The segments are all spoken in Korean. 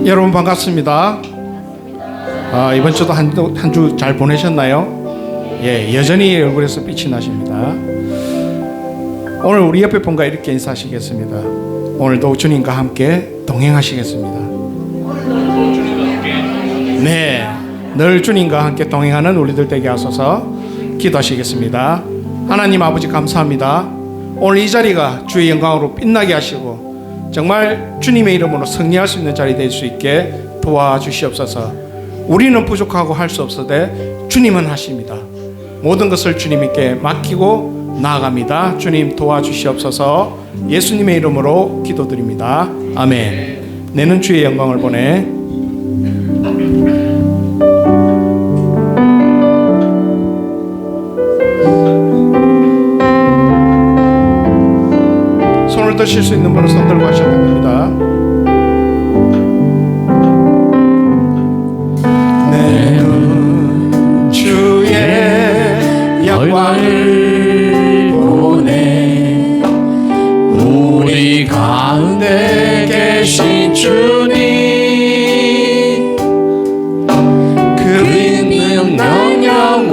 여러분 반갑습니다. 이번 주도 한 주 잘 보내셨나요? 예, 여전히 얼굴에서 빛이 나십니다. 오늘 우리 옆에 분과 이렇게 인사하시겠습니다. 오늘도 주님과 함께 동행하시겠습니다. 네, 늘 주님과 함께 동행하는 우리들 되게 하소서. 기도하시겠습니다. 하나님 아버지 감사합니다. 오늘 이 자리가 주의 영광으로 빛나게 하시고 정말 주님의 이름으로 승리할 수 있는 자리 될 수 있게 도와주시옵소서. 우리는 부족하고 할 수 없으되 주님은 하십니다. 모든 것을 주님께 맡기고 나아갑니다. 주님 도와주시옵소서. 예수님의 이름으로 기도드립니다. 아멘. 내는 주의 영광을 보내. 손을 드실 수 있는 분은 손 들고 하셔도 됩니다. 내는 주의 영광을 보내. 우리 가운데 계신 주님, 그 있는 영광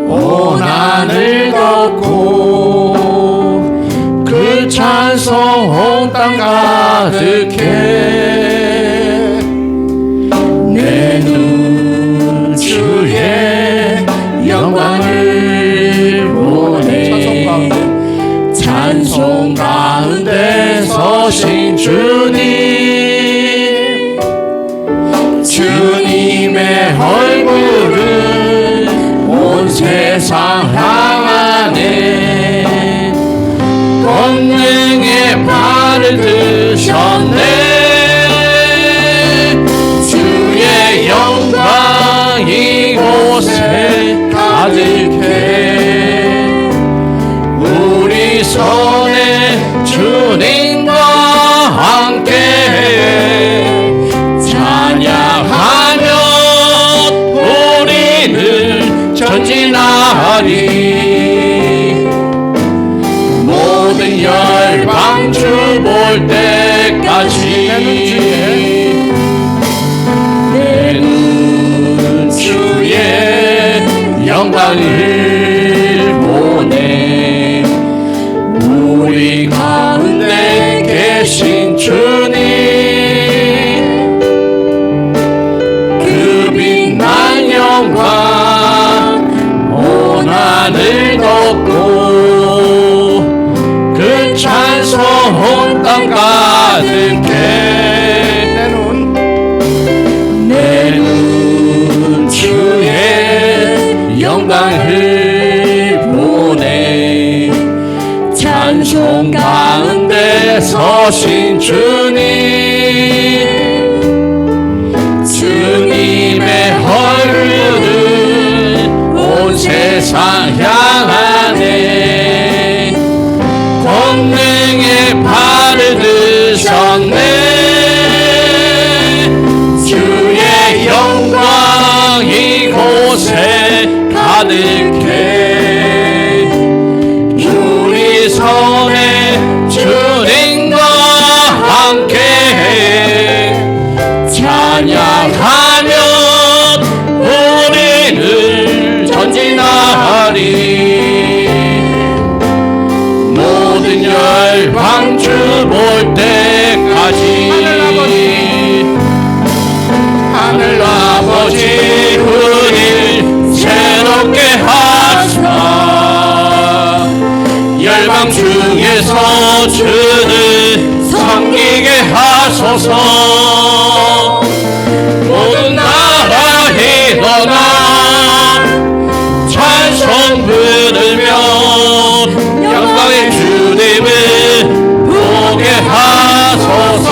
온 하늘 덮고 그 찬송 온 땅 가득해. 내 눈 주의 영광을 보내. 찬송 가운데 서신 주님, 주님의 얼굴은 온 세상 향하네. 권능의 발을 드셨네. 주의 영광 이곳에 가득해. 우리 손에 주님과 함께 찬양하며 우리는 전진하리. 모든 열방 주 볼 때까지 내 눈 주의 영광을 보내. 우리 가운데 계신 주님, 그 빛난 영광 온 하늘 덮고 그 찬송 온 땅 가득해. 내 눈 주의 영광을 보내. 찬송 가운데 서신 주님, 주님의 얼굴은 온 세상 향하네. 권능의 발을 드셨네. 주의 영광 이곳에 가득해. 우리 손에 주님과 함께 찬양하며 우리를 전진하리. 모든 열방 주 볼 때까지 하늘 아버지 우리 새롭게 하시라. 열방 중에서 주를 섬기게 하소서. 모든 나라에 떠나 찬송 부르며 영광의 주님을 보게 하소서.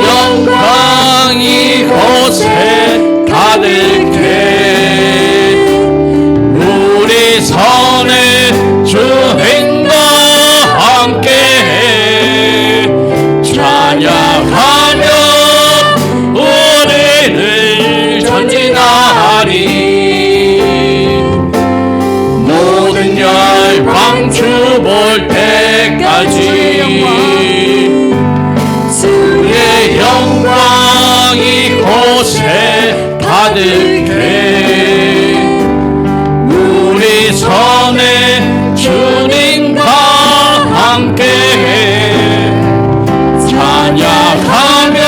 영광 이곳에 가득해. 우리 손에 주님과 함께 가득해 우리 손에 주님과 함께 찬양하며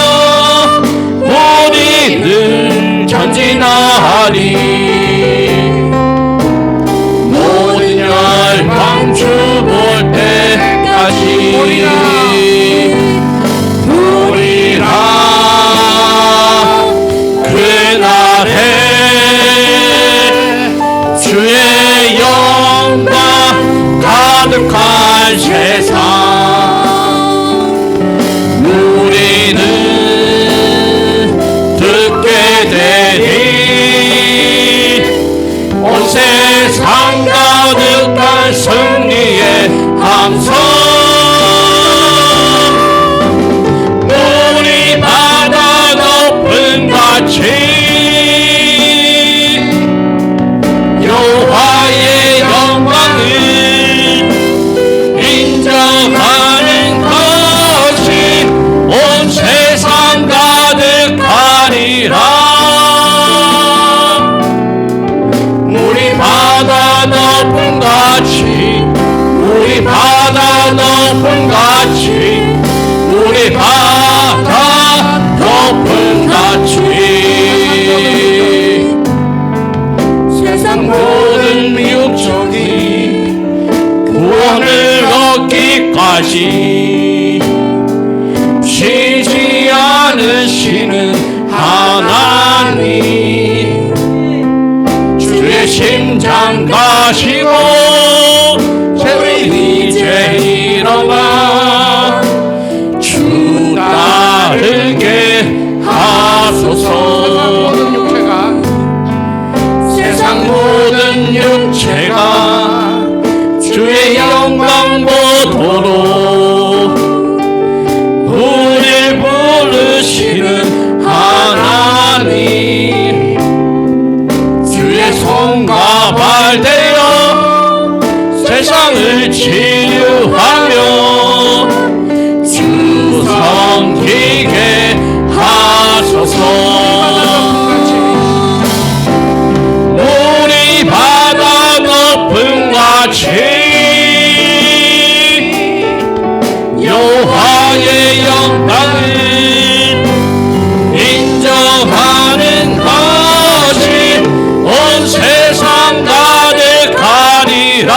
우리는 전진하리 모든 열방 주 볼 때까지 우리라 그날에 주의 영광 가득한 세상 우리는 듣게 되리 온 세상 가득한 승리의 함성 우리 바다 높은 같이 여호와의 영광을 인정하는 것이 온 세상 가득하리라 우리 바다 높은 같이 우리 바다 높은 같이 우리 바다 높은 같이 세상 모든 육족이 구원을 얻기까지 쉬지 않으시는 하나님 주의 심장 가시고 저희 이제 일어나 주 따르게 하소서 세상 모든 육체가 주의 영광 보도록 우릴 부르시는 하나님 주의 손과 발 대어 세상을 치유하며 주 섬기게 하소서 우리 바다 높은 같이 여호와의 영광을 인정하는 것이 온 세상 가득하리라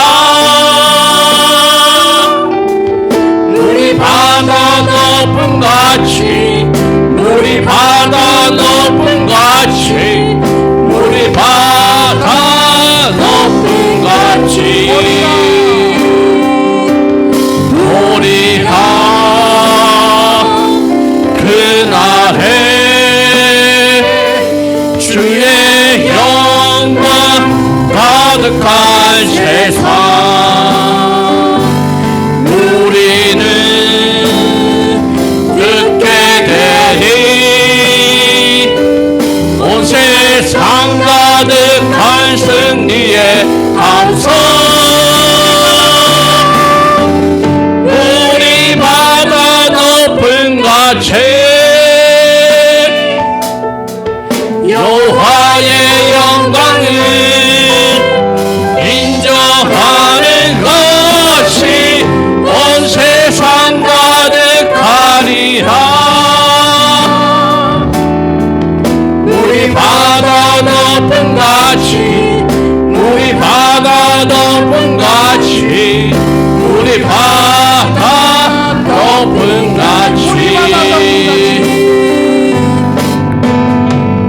우리 바다 높은 같이 우리 바다 높은 같이 우리 바다 높은 같이 우리가 그날에 주의 영광 가득한 세상 우리는 듣게 되리 온 세상 가득한 승리의 함성 우리 바다 높은 같이 여호와의 영광을 인정하는 것이 온 세상 가득하리라 우리 바다 높은 같이 우리 바다 높은 같이 우리 바다 높은 같이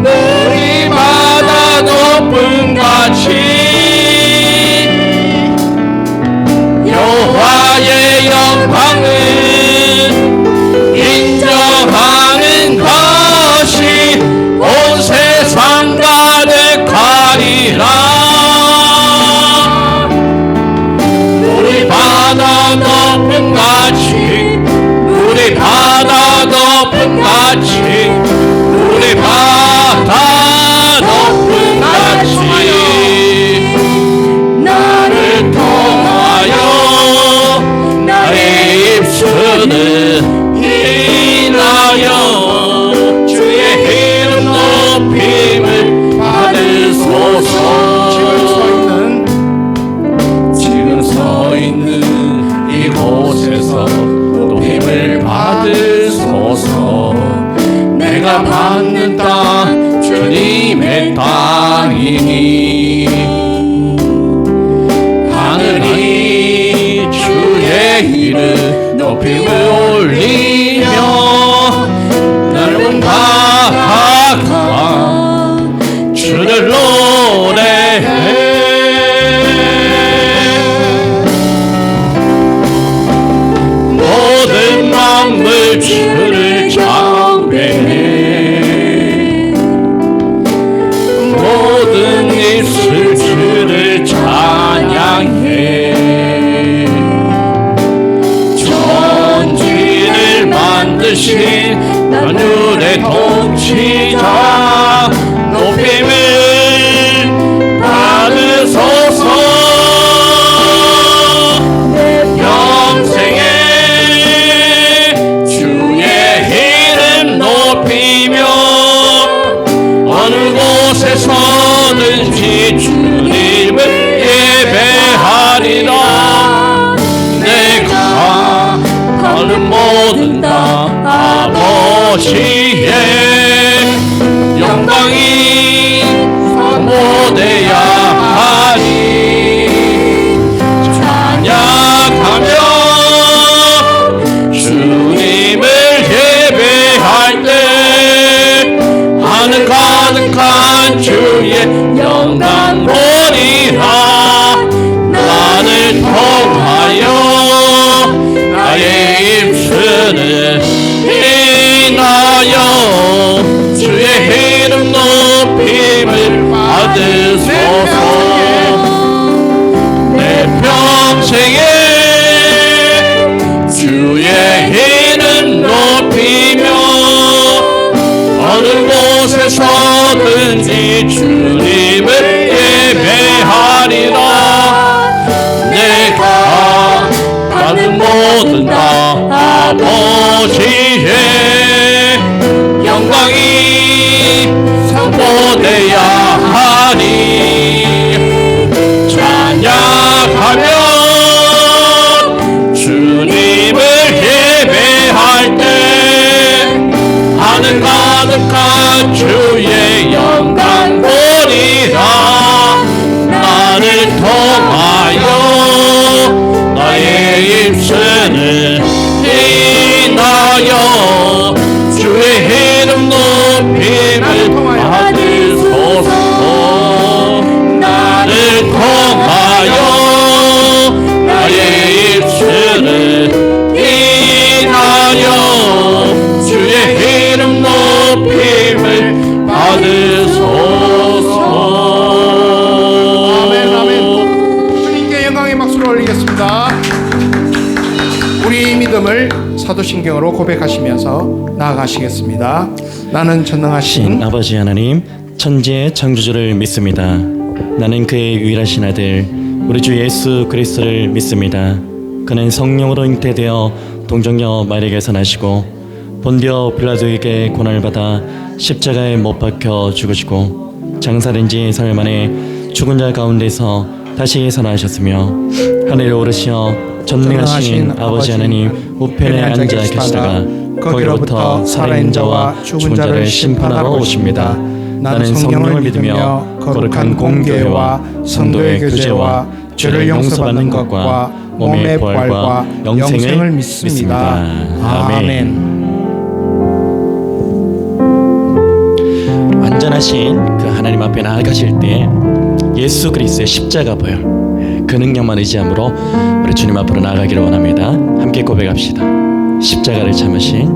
우리 바다 높은 같이 여호와의 영광을 인정하는 것이 온 세상 가득하리라 우리 바다 높은 같이 우리 바다 높은 같이 우리 바다 높은 같이 나를 통하여 나의 입술을 인하여 주의 이름 높임을 높이 올리며 넓은 바다가 주를 노래해. 모든 만물 주를 경배해. 모든 입술 주를 찬양해. 천지를 만드신 하늘의 통치자 높임을 받으소서. 평생에 주의 이름 높이며 어느 곳에서든지 주님을 예배하리라. 내가 하는 모든 다 아버지의 영광이 상고되야 하리. 찬양하며 주님을 예배할 때 하늘 가득한 주의 영광 보리라. 나를 통하여 나의 입술을 인하여 주의 이름 높임을 받으소서. 내 평생에 주의 이름 높이며 어느 곳에서든지 주님을 예배하리라. 내가 받은 모든 다 아버지의 영광이 상고되야 하니. 찬양하며 주님을 예배할 때 하늘 가득한 주의 영광 보리라. 나를 통하여 나의 입술을 인하여 주의 이름 높임을 받으소서. 나를 통하여 나의 입술을 인하여 주의 이름 높임을 받으소서. 아멘, 아멘. 주님께 영광의 박수를 올리겠습니다. 우리 믿음을 사도신경으로 고백하시면서 나아가시겠습니다. 나는 전능하신 아버지 하나님, 천지의 창조주를 믿습니다. 나는 그의 유일하신 아들 우리 주 예수 그리스도를 믿습니다. 그는 성령으로 잉태되어 동정녀 마리아에게서 나시고 본디오 빌라도에게 고난을 받아 십자가에 못 박혀 죽으시고 장사된 지 사흘 만에 죽은 자 가운데서 다시 살아나셨으며 하늘에 오르시어 전능하신 아버지 하나님 우편에 앉아 계시다가 거기로부터 살아있는 자와 죽은 자를 심판하러 오십니다. 나는 성령을 믿으며 거룩한 공교회와 성도의 교제와 죄를 용서받는 것과 몸의 부활과 영생을 믿습니다. 아멘. 완전하신 그 하나님 앞에 나아가실 때 예수 그리스도의 십자가 보혈 그 능력만 의지함으로 우리 주님 앞으로 나아가기를 원합니다. 함께 고백합시다. 십자가를 참으신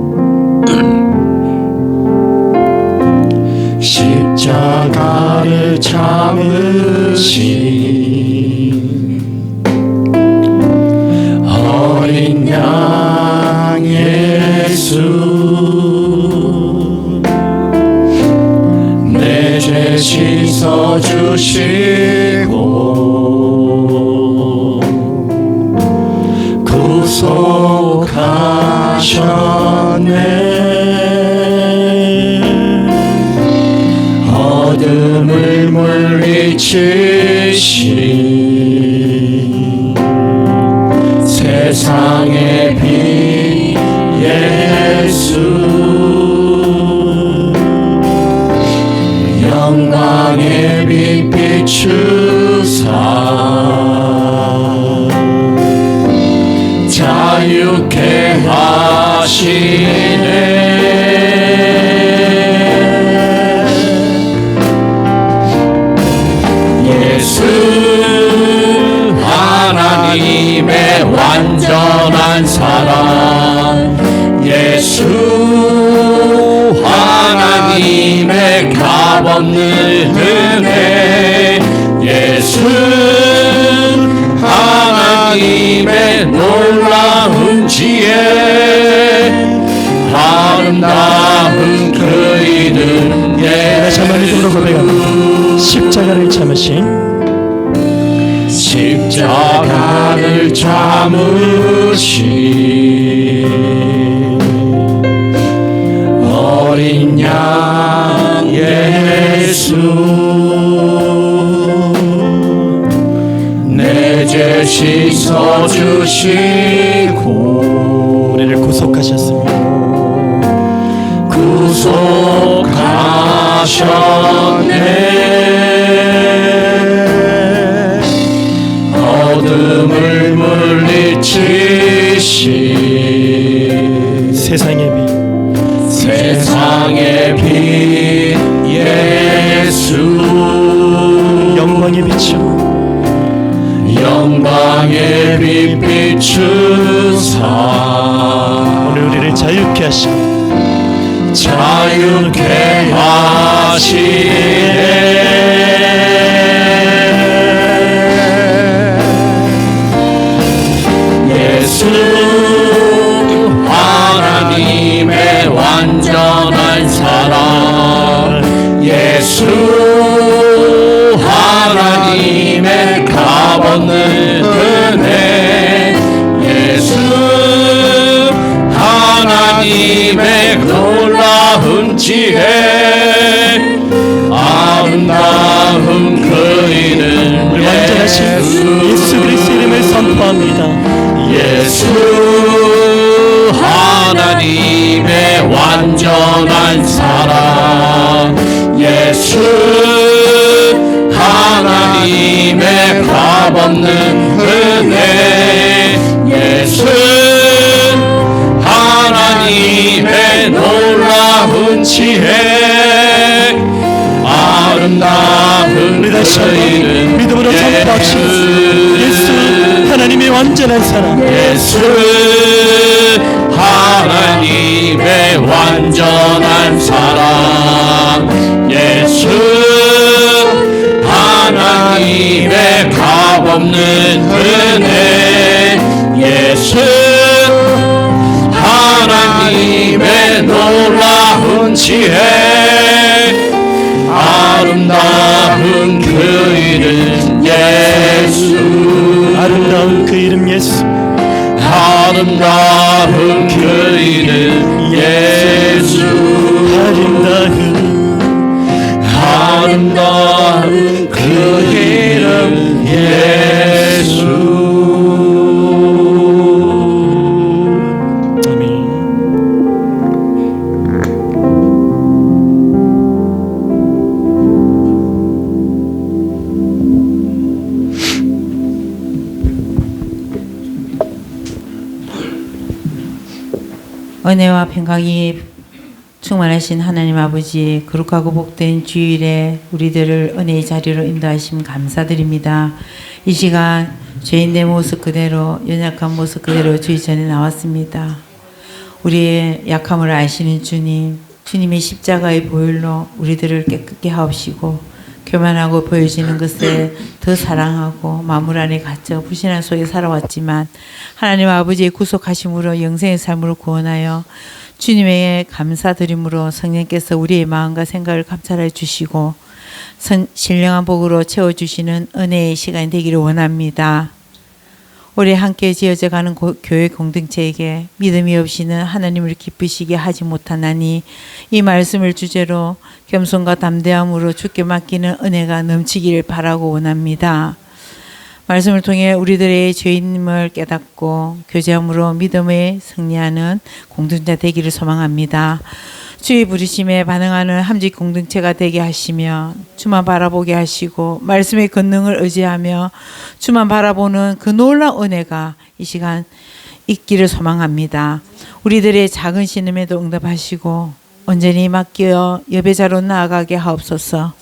십자가를 참으신 어린 양 예수 내 죄 씻어주시고 구속하셨네. 어둠을 물리치신 세상의 빛 예수 영광의 빛 비추사 자유케 예수 하나님의 완전한 사랑, 예수 하나님의 값없는 은혜, 예수 하나님의 놀라운 지혜, 아름다운 그 이름 다시 한번 믿음으로 고백합니다. 십자가를 참으신 십자가를 참으신 어린 양 예수, 내 죄 씻어주시고 우리를 구속하셨습니다. 구속하셨네. 어둠을 물리치신 세상의 빛 세상의 빛 예수, 영광의 빛이요 영광의 빛 비추사 오늘 우리를 자유케 하시고 자유케 하시네. 예수 하나님의 완전한 사랑, 예수 하나님의 값없는 은혜, 예수 하나님의 놀라운 지혜, 아름다운 그 이름 우리 완전하신 예수 그리스도 이름을 선포합니다. 예수 하나님의 완전한 사랑, 예수 하나님의 값없는 은혜, 예수 하나님의 놀라운 지혜, 아름다운 우리 다시 한번 믿음으로 선포합시다. 예수 하나님의 완전한 사랑, 예수 하나님의 완전한 사랑, 예수 하나님의 값없는 은혜, 예수 하나님의 놀라운 지혜, 아름다운 그 이름 예수, 아름다운 그 이름 예수, 아름다운 그 이름 예수, 아름다운 그 이름 예수. 아멘. 은혜와 평강이 충만하신 하나님 아버지, 거룩하고 복된 주일에 우리들을 은혜의 자리로 인도하심 감사드립니다. 이 시간 죄인 내 모습 그대로, 연약한 모습 그대로 주의 전에 나왔습니다. 우리의 약함을 아시는 주님, 주님의 십자가의 보혈로 우리들을 깨끗게 하옵시고, 교만하고 보여지는 것에 더 사랑하고 마물 안에 갇혀 불신앙 속에 살아왔지만 하나님 아버지의 구속하심으로 영생의 삶으로 구원하여 주님에게 감사드림으로 성령께서 우리의 마음과 생각을 감찰해 주시고 신령한 복으로 채워주시는 은혜의 시간이 되기를 원합니다. 올해 함께 지어져가는 교회 공동체에게 믿음이 없이는 하나님을 기쁘시게 하지 못하나니 이 말씀을 주제로 겸손과 담대함으로 주께 맡기는 은혜가 넘치기를 바라고 원합니다. 말씀을 통해 우리들의 죄인임을 깨닫고 교제함으로 믿음에 승리하는 공동체 되기를 소망합니다. 주의 부르심에 반응하는 함직 공동체가 되게 하시며 주만 바라보게 하시고 말씀의 권능을 의지하며 주만 바라보는 그 놀라운 은혜가 이 시간 있기를 소망합니다. 우리들의 작은 신음에도 응답하시고 온전히 맡겨 예배자로 나아가게 하옵소서.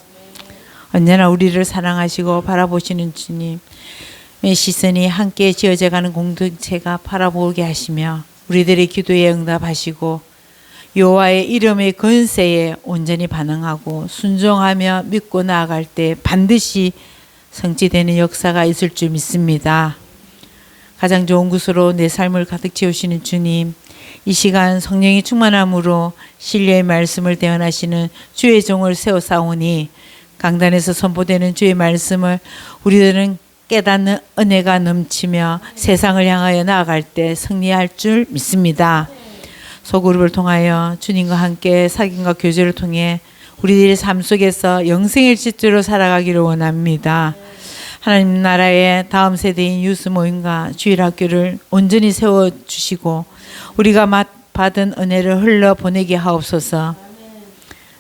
언제나 우리를 사랑하시고 바라보시는 주님의 시선이 함께 지어져가는 공동체가 바라보게 하시며 우리들의 기도에 응답하시고 여호와의 이름의 권세에 온전히 반응하고 순종하며 믿고 나아갈 때 반드시 성취되는 역사가 있을 줄 믿습니다. 가장 좋은 곳으로 내 삶을 가득 채우시는 주님, 이 시간 성령이 충만함으로 신뢰의 말씀을 대언하시는 주의 종을 세워싸우니 강단에서 선포되는 주의 말씀을 우리들은 깨닫는 은혜가 넘치며 세상을 향하여 나아갈 때 승리할 줄 믿습니다. 소그룹을 통하여 주님과 함께 사귐과 교제를 통해 우리들의 삶 속에서 영생의 질주로 살아가기를 원합니다. 하나님 나라의 다음 세대인 유스 모임과 주일학교를 온전히 세워주시고 우리가 받은 은혜를 흘러보내게 하옵소서.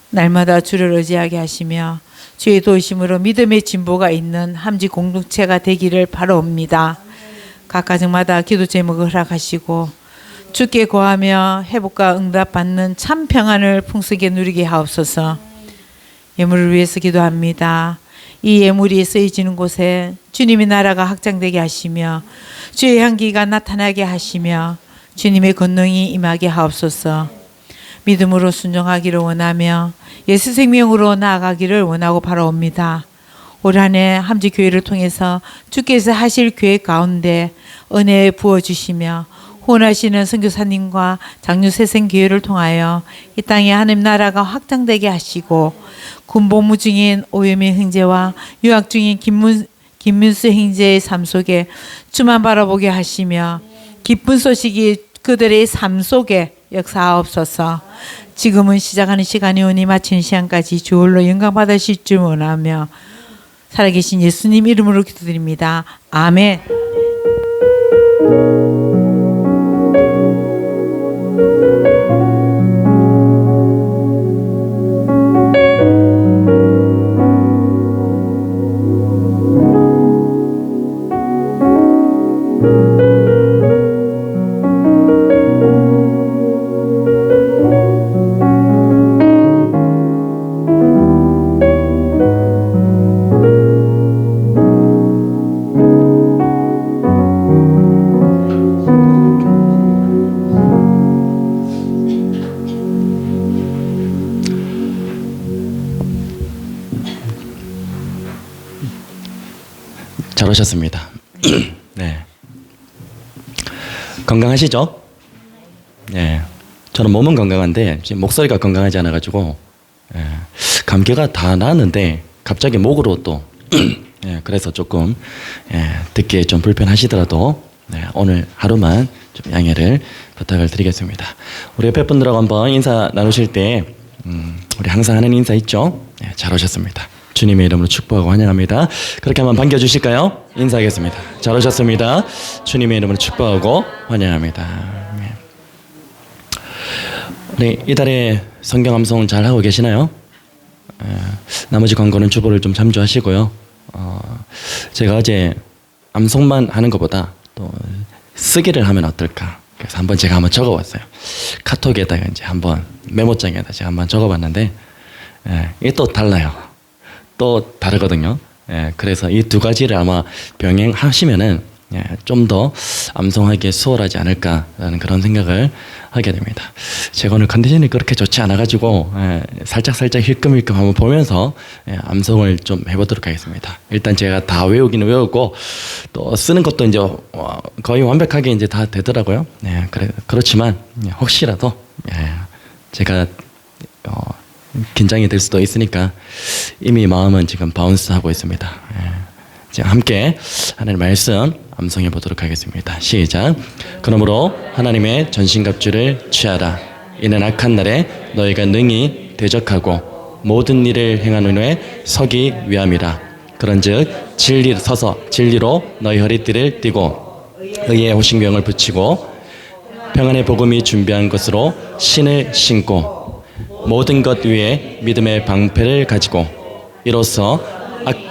날마다 주를 의지하게 하시며 주의 도우심으로 믿음의 진보가 있는 함지 공동체가 되기를 바라옵니다. 각 가정마다 기도 제목을 허락하시고 주께 구하며 회복과 응답받는 참 평안을 풍성하게 누리게 하옵소서. 예물을 위해서 기도합니다. 이 예물이 쓰여지는 곳에 주님의 나라가 확장되게 하시며 주의 향기가 나타나게 하시며 주님의 권능이 임하게 하옵소서. 믿음으로 순종하기를 원하며 예수 생명으로 나아가기를 원하고 바라옵니다. 올 한 해 함지 교회를 통해서 주께서 하실 계획 가운데 은혜 부어주시며 후원하시는 선교사님과 장로 세생교회를 통하여 이 땅에 하나님 나라가 확장되게 하시고 군복무 중인 오유민 형제와 유학 중인 김문수 형제의 삶 속에 주만 바라보게 하시며 기쁜 소식이 그들의 삶 속에 역사하옵소서. 지금은 시작하는 시간이 오니 마치는 시간까지 주 홀로 영광 받으실 줄 원하며 살아계신 예수님 이름으로 기도드립니다. 아멘. 잘 오셨습니다. 네. 건강하시죠? 네. 저는 몸은 건강한데 지금 목소리가 건강하지 않아가지고 감기가 다 나았는데 갑자기 목으로 또 그래서 조금 듣기에 좀 불편하시더라도 오늘 하루만 좀 양해를 부탁을 드리겠습니다. 우리 옆에 분들하고 한번 인사 나누실 때 우리 항상 하는 인사 있죠? 잘 오셨습니다. 주님의 이름으로 축복하고 환영합니다. 그렇게 한번 반겨주실까요? 인사하겠습니다. 잘 오셨습니다. 주님의 이름으로 축복하고 환영합니다. 네, 이달에 성경 암송 잘 하고 계시나요? 나머지 광고는 주보를 좀 참조하시고요. 제가 어제 암송만 하는 것보다 또 쓰기를 하면 어떨까? 그래서 한번 제가 한번 적어봤어요. 카톡에다가 이제 한번 메모장에다 제가 한번 적어봤는데 이게 또 달라요. 또 다르거든요. 그래서 이 두 가지를 아마 병행하시면은 좀 더 암송하기에 수월하지 않을까라는 그런 생각을 하게 됩니다. 제가 오늘 컨디션이 그렇게 좋지 않아가지고 살짝 힐끔힐끔 한번 보면서 암송을 좀 해보도록 하겠습니다. 일단 제가 다 외우기는 외우고 또 쓰는 것도 이제 거의 완벽하게 이제 다 되더라고요. 그렇지만 혹시라도 제가 긴장이 될 수도 있으니까 이미 마음은 지금 바운스 하고 있습니다. 지금 함께 하나님의 말씀 암송해 보도록 하겠습니다. 시작. 그러므로 하나님의 전신갑주를 취하라. 이는 악한 날에 너희가 능히 대적하고 모든 일을 행하는 후에 서기 위함이라. 그런즉 서서 진리로 너희 허리띠를 띠고 의의 호신경을 붙이고 평안의 복음이 준비한 것으로 신을 신고 모든 것 위에 믿음의 방패를 가지고 이로써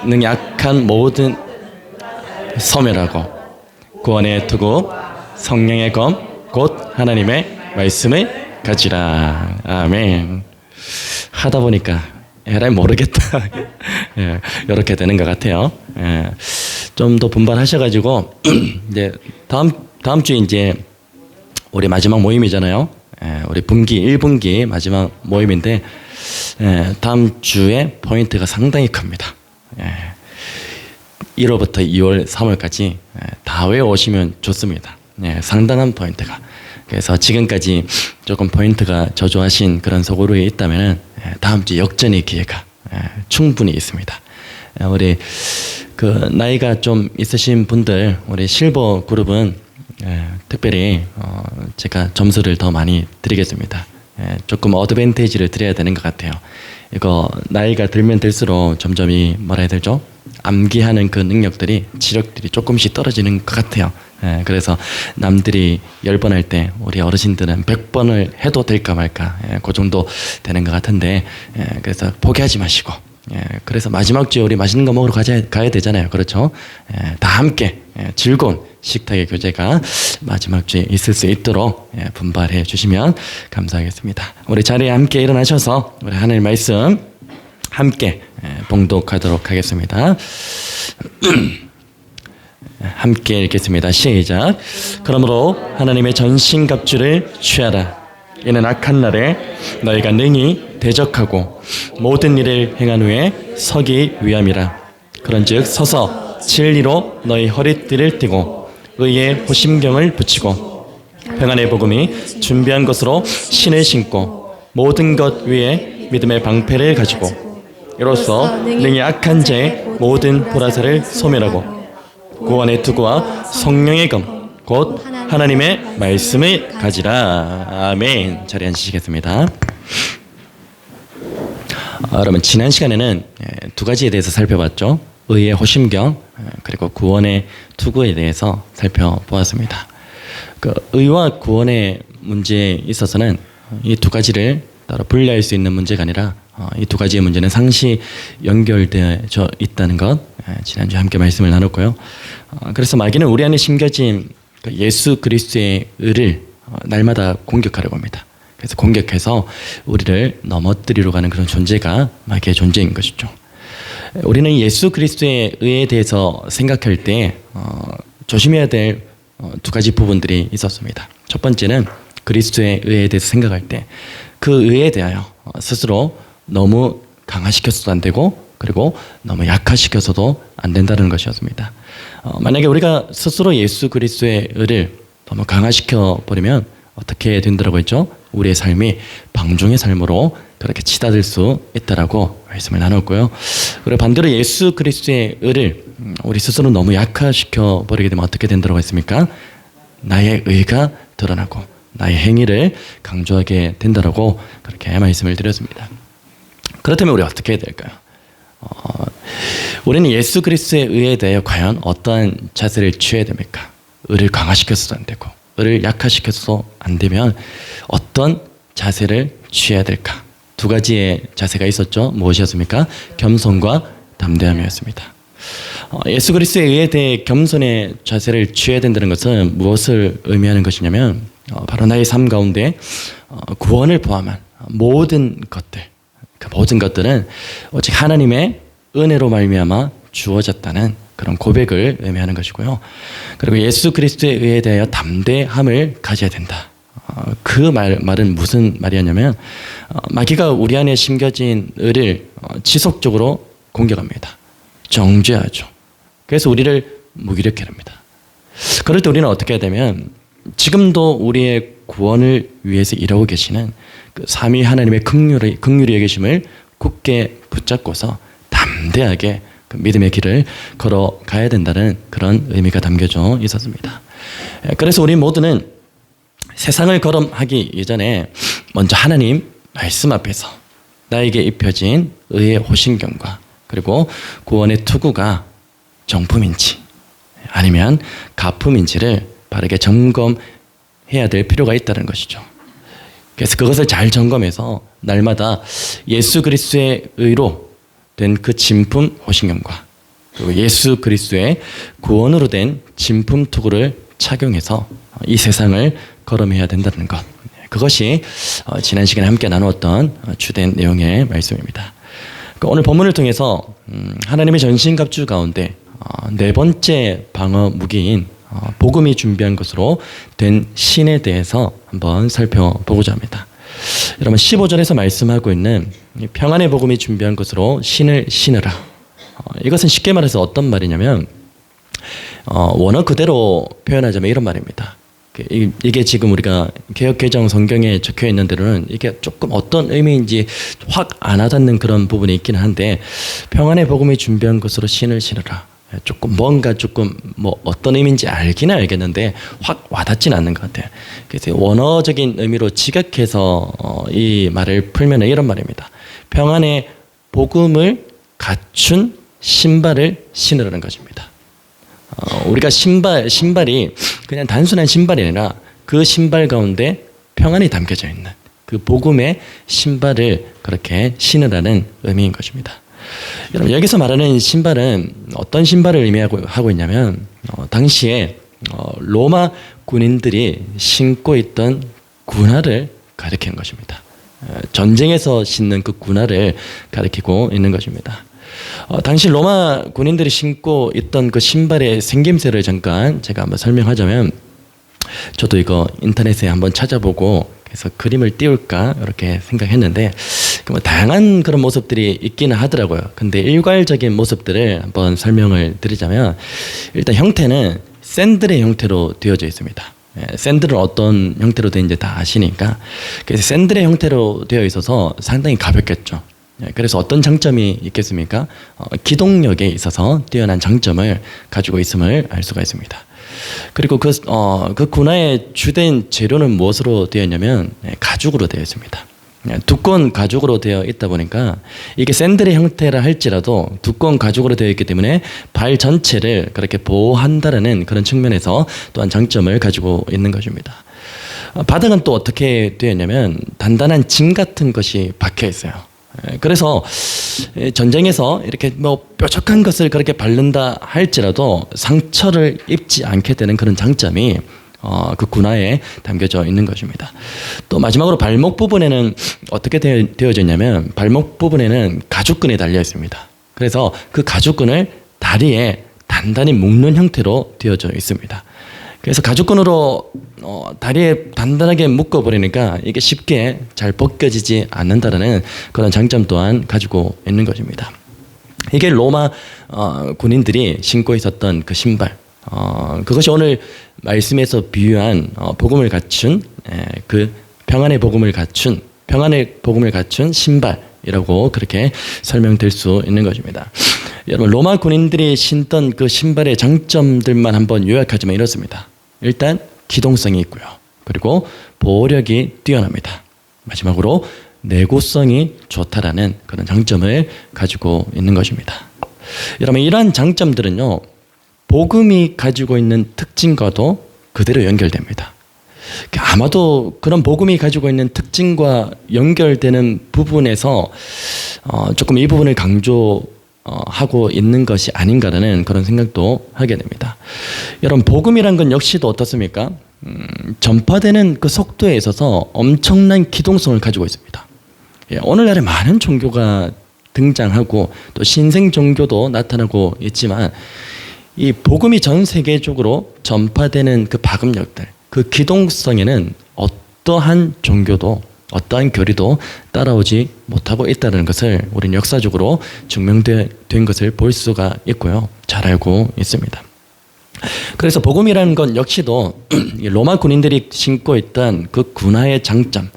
능히 악한 모든 소멸하고 구원의 투구 성령의 검 곧 하나님의 말씀을 가지라. 아멘. 하다 보니까 에라이 모르겠다. 예, 이렇게 되는 것 같아요. 예, 좀 더 분발하셔가지고 이제 다음 주에 이제 우리 마지막 모임이잖아요. 예, 우리 분기 1분기 마지막 모임인데 다음 주에 포인트가 상당히 큽니다. 1월부터 2월, 3월까지 다 외워오시면 좋습니다. 상당한 포인트가. 그래서 지금까지 조금 포인트가 저조하신 그런 소그룹이 있다면 다음 주 역전의 기회가 충분히 있습니다. 우리 그 나이가 좀 있으신 분들, 우리 실버 그룹은 특별히 제가 점수를 더 많이 드리겠습니다. 조금 어드밴티지를 드려야 되는 것 같아요. 이거 나이가 들면 들수록 점점 뭐라 해야 되죠? 암기하는 그 능력들이, 지력들이 조금씩 떨어지는 것 같아요. 그래서 남들이 10번 할 때 우리 어르신들은 100번을 해도 될까 말까, 그 정도 되는 것 같은데, 그래서 포기하지 마시고, 그래서 마지막 주에 우리 맛있는 거 먹으러 가야 되잖아요. 그렇죠? 다 함께 즐거운 식탁의 교제가 마지막 주에 있을 수 있도록 분발해 주시면 감사하겠습니다. 우리 자리에 함께 일어나셔서 우리 하나님 말씀 함께 봉독하도록 하겠습니다. 함께 읽겠습니다. 시작. 그러므로 하나님의 전신갑주를 취하라. 이는 악한 날에 너희가 능히 대적하고 모든 일을 행한 후에 서기 위함이라. 그런즉 서서 진리로 너희 허리띠를 띠고 의의 호심경을 붙이고 평안의 복음이 준비한 것으로 신을 신고 모든 것 위에 믿음의 방패를 가지고 이로써 능히 악한 자의 모든 보라새를 소멸하고 구원의 투구와 성령의 검 곧 하나님의 말씀을 가지라. 아멘. 자리에 앉으시겠습니다. 여러분, 지난 시간에는 두 가지에 대해서 살펴봤죠. 의의 호심경 그리고 구원의 투구에 대해서 살펴보았습니다. 그 의와 구원의 문제에 있어서는 이 두 가지를 따로 분리할 수 있는 문제가 아니라 이 두 가지의 문제는 상시 연결되어 있다는 것, 지난주에 함께 말씀을 나눴고요. 그래서 마귀는 우리 안에 심겨진 예수 그리스도의 의를 날마다 공격하려고 합니다. 그래서 공격해서 우리를 넘어뜨리러 가는 그런 존재가 마귀의 존재인 것이죠. 우리는 예수 그리스도의 의에 대해서 생각할 때 조심해야 될 두 가지 부분들이 있었습니다. 첫 번째는 그리스도의 의에 대해서 생각할 때 그 의에 대하여 스스로 너무 강화시켜서도 안 되고 그리고 너무 약화시켜서도 안 된다는 것이었습니다. 만약에 우리가 스스로 예수 그리스도의 의를 너무 강화시켜 버리면 어떻게 된다고 했죠? 우리의 삶이 방종의 삶으로 그렇게 치닫을 수 있다라고 말씀을 나눴고요. 그리고 반대로 예수 그리스도의 의를 우리 스스로 너무 약화시켜 버리게 되면 어떻게 된다고 했습니까? 나의 의가 드러나고 나의 행위를 강조하게 된다라고 그렇게 말씀을 드렸습니다. 그렇다면 우리 어떻게 해야 될까요? 우리는 예수 그리스도의 의에 대해 과연 어떠한 자세를 취해야 됩니까? 의를 강화시켜서도 안 되고 의를 약화시켜서도 안 되면 어떤 자세를 취해야 될까? 두 가지의 자세가 있었죠. 무엇이었습니까? 겸손과 담대함이었습니다. 예수 그리스도의 의에 대해 겸손의 자세를 취해야 된다는 것은 무엇을 의미하는 것이냐면 바로 나의 삶 가운데 구원을 포함한 모든 것들, 그 모든 것들은 오직 하나님의 은혜로 말미암아 주어졌다는 그런 고백을 의미하는 것이고요. 그리고 예수 그리스도의 의에 대하여 담대함을 가져야 된다. 그 말은 무슨 말이었냐면 마귀가 우리 안에 심겨진 의를 지속적으로 공격합니다. 정죄하죠. 그래서 우리를 무기력해 합니다. 그럴 때 우리는 어떻게 해야 되면 지금도 우리의 구원을 위해서 일하고 계시는 그 삼위 하나님의 긍휼히 여기심을 굳게 붙잡고서 담대하게 그 믿음의 길을 걸어가야 된다는 그런 의미가 담겨져 있었습니다. 그래서 우리 모두는 세상을 걸음하기 이전에 먼저 하나님 말씀 앞에서 나에게 입혀진 의의 호신경과 그리고 구원의 투구가 정품인지 아니면 가품인지를 바르게 점검해야 될 필요가 있다는 것이죠. 그래서 그것을 잘 점검해서 날마다 예수 그리스도의 의로 된 그 진품 호신경과 그리고 예수 그리스도의 구원으로 된 진품 투구를 착용해서 이 세상을 걸음해야 된다는 것. 그것이 지난 시간에 함께 나누었던 주된 내용의 말씀입니다. 오늘 본문을 통해서 하나님의 전신갑주 가운데 네 번째 방어 무기인 복음이 준비한 것으로 된 신에 대해서 한번 살펴보고자 합니다. 여러분 15절에서 말씀하고 있는 평안의 복음이 준비한 것으로 신을 신으라. 이것은 쉽게 말해서 어떤 말이냐면 원어 그대로 표현하자면 이런 말입니다. 이게 지금 우리가 개역개정 성경에 적혀 있는 대로는 이게 조금 어떤 의미인지 확 안 와닿는 그런 부분이 있기는 한데 평안의 복음이 준비한 것으로 신을 신으라. 조금 뭔가 조금 뭐 어떤 의미인지 알기는 알겠는데 확 와닿지는 않는 것 같아요. 그래서 원어적인 의미로 직역해서 이 말을 풀면 이런 말입니다. 평안의 복음을 갖춘 신발을 신으라는 것입니다. 우리가 신발이 그냥 단순한 신발이 아니라 그 신발 가운데 평안이 담겨져 있는 그 복음의 신발을 그렇게 신으라는 의미인 것입니다. 여러분 여기서 말하는 신발은 어떤 신발을 의미하고 있냐면 당시에 로마 군인들이 신고 있던 군화를 가리키는 것입니다. 전쟁에서 신는 그 군화를 가리키고 있는 것입니다. 당시 로마 군인들이 신고 있던 그 신발의 생김새를 잠깐 제가 한번 설명하자면 저도 이거 인터넷에 한번 찾아보고 그래서 그림을 띄울까 이렇게 생각했는데 뭐 다양한 그런 모습들이 있기는 하더라고요. 근데 일괄적인 모습들을 한번 설명을 드리자면 일단 형태는 샌들의 형태로 되어져 있습니다. 샌들은 어떤 형태로 되는지 다 아시니까 그래서 샌들의 형태로 되어 있어서 상당히 가볍겠죠. 그래서 어떤 장점이 있겠습니까? 기동력에 있어서 뛰어난 장점을 가지고 있음을 알 수가 있습니다. 그리고 그 군화의 주된 재료는 무엇으로 되어 있냐면 가죽으로 되어 있습니다. 두꺼운 가죽으로 되어 있다 보니까 이게 샌들의 형태라 할지라도 두꺼운 가죽으로 되어 있기 때문에 발 전체를 그렇게 보호한다라는 그런 측면에서 또한 장점을 가지고 있는 것입니다. 바닥은 또 어떻게 되어 있냐면 단단한 진 같은 것이 박혀 있어요. 그래서 전쟁에서 이렇게 뭐 뾰족한 것을 그렇게 바른다 할지라도 상처를 입지 않게 되는 그런 장점이 그 군화에 담겨져 있는 것입니다. 또 마지막으로 발목 부분에는 어떻게 되어져 있냐면 발목 부분에는 가죽끈이 달려 있습니다. 그래서 그 가죽끈을 다리에 단단히 묶는 형태로 되어져 있습니다. 그래서 가죽끈으로 다리에 단단하게 묶어버리니까 이게 쉽게 잘 벗겨지지 않는다는 그런 장점 또한 가지고 있는 것입니다. 이게 로마 군인들이 신고 있었던 그 신발, 그것이 오늘 말씀에서 비유한 복음을 갖춘 그 평안의 복음을 갖춘 신발이라고 그렇게 설명될 수 있는 것입니다. 여러분 로마 군인들이 신던 그 신발의 장점들만 한번 요약하자면 이렇습니다. 일단 기동성이 있고요. 그리고 보호력이 뛰어납니다. 마지막으로 내구성이 좋다라는 그런 장점을 가지고 있는 것입니다. 여러분 이러한 장점들은요. 복음이 가지고 있는 특징과도 그대로 연결됩니다. 아마도 그런 복음이 가지고 있는 특징과 연결되는 부분에서 조금 이 부분을 강조하고 있는 것이 아닌가라는 그런 생각도 하게 됩니다. 여러분 복음이란 건 역시도 어떻습니까? 전파되는 그 속도에 있어서 엄청난 기동성을 가지고 있습니다. 오늘날에 많은 종교가 등장하고 또 신생 종교도 나타나고 있지만 이 복음이 전 세계적으로 전파되는 그 파급력들, 그 기동성에는 어떠한 종교도 어떠한 교리도 따라오지 못하고 있다는 것을 우리는 역사적으로 증명된 것을 볼 수가 있고요. 잘 알고 있습니다. 그래서 복음이라는 건 역시도 로마 군인들이 신고 있던 그 군화의 장점,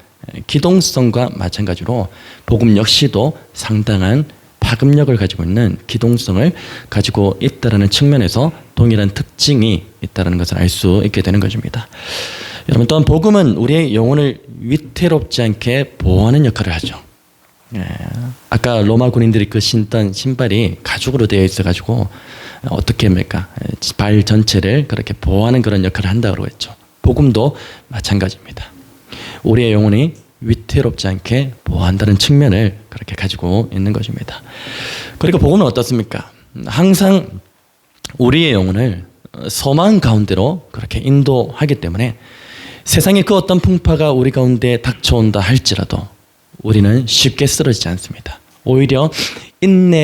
기동성과 마찬가지로 복음 역시도 상당한 파급력을 가지고 있는 기동성을 가지고 있다는 측면에서 동일한 특징이 있다는 것을 알 수 있게 되는 것입니다. 여러분 또한 복음은 우리의 영혼을 위태롭지 않게 보호하는 역할을 하죠. 아까 로마 군인들이 그 신던 신발이 가죽으로 되어 있어가지고 어떻게 합니까? 발 전체를 그렇게 보호하는 그런 역할을 한다고 했죠. 복음도 마찬가지입니다. 우리의 영혼이 위태롭지 않게 보호한다는 측면을 그렇게 가지고 있는 것입니다. 그리고 복음은 어떻습니까? 항상 우리의 영혼을 소망 가운데로 그렇게 인도하기 때문에 세상의 그 어떤 풍파가 우리 가운데 닥쳐온다 할지라도 우리는 쉽게 쓰러지지 않습니다. 오히려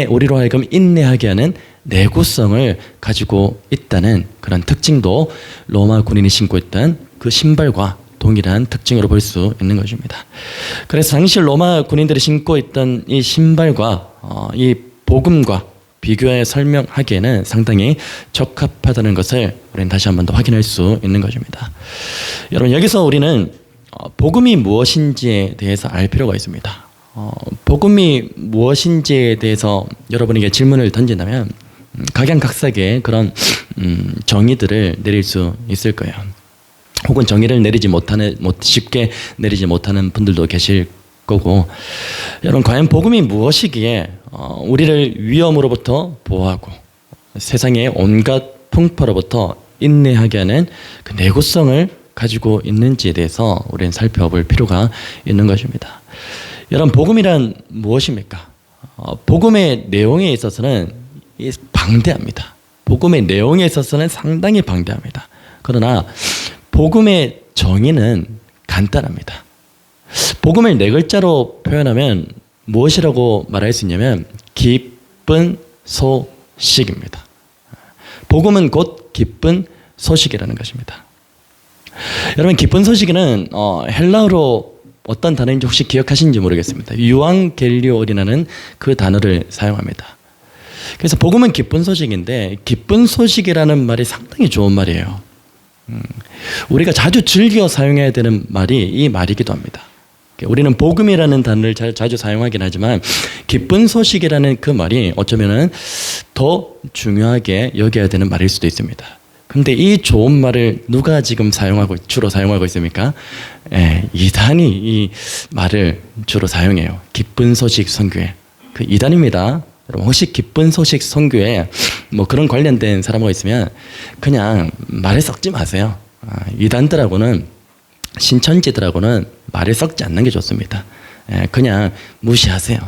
우리로 하여금 인내하게 하는 내구성을 가지고 있다는 그런 특징도 로마 군인이 신고 있던 그 신발과 동일한 특징으로 볼 수 있는 것입니다. 그래서 당시 로마 군인들이 신고 있던 이 신발과 이 복음과 비교해 설명하기에는 상당히 적합하다는 것을 우리는 다시 한 번 더 확인할 수 있는 것입니다. 여러분, 여기서 우리는 복음이 무엇인지에 대해서 알 필요가 있습니다. 복음이 무엇인지에 대해서 여러분에게 질문을 던진다면 각양각색의 그런 정의들을 내릴 수 있을 거예요. 혹은 정의를 쉽게 내리지 못하는 분들도 계실 거고, 여러분, 과연 복음이 무엇이기에 우리를 위험으로부터 보호하고 세상의 온갖 풍파로부터 인내하게 하는 그 내구성을 가지고 있는지에 대해서 우리는 살펴볼 필요가 있는 것입니다. 여러분, 복음이란 무엇입니까? 복음의 내용에 있어서는 방대합니다. 복음의 내용에 있어서는 상당히 방대합니다. 그러나 복음의 정의는 간단합니다. 복음을 네 글자로 표현하면 무엇이라고 말할 수 있냐면 기쁜 소식입니다. 복음은 곧 기쁜 소식이라는 것입니다. 여러분, 기쁜 소식에는 헬라어로 어떤 단어인지 혹시 기억하시는지 모르겠습니다. 유앙겔리오리라는 그 단어를 사용합니다. 그래서 복음은 기쁜 소식인데, 기쁜 소식이라는 말이 상당히 좋은 말이에요. 우리가 자주 즐겨 사용해야 되는 말이 이 말이기도 합니다. 우리는 복음이라는 단어를 자주 사용하긴 하지만 기쁜 소식이라는 그 말이 어쩌면은 더 중요하게 여겨야 되는 말일 수도 있습니다. 근데 이 좋은 말을 누가 지금 주로 사용하고 있습니까? 이단이 이 말을 주로 사용해요. 기쁜 소식 선교회. 그 이단입니다. 여러분, 혹시 기쁜 소식 선교회 뭐 그런 관련된 사람과 있으면 그냥 말에 섞지 마세요. 이단들하고는, 신천지들하고는 말을 섞지 않는 게 좋습니다. 그냥 무시하세요.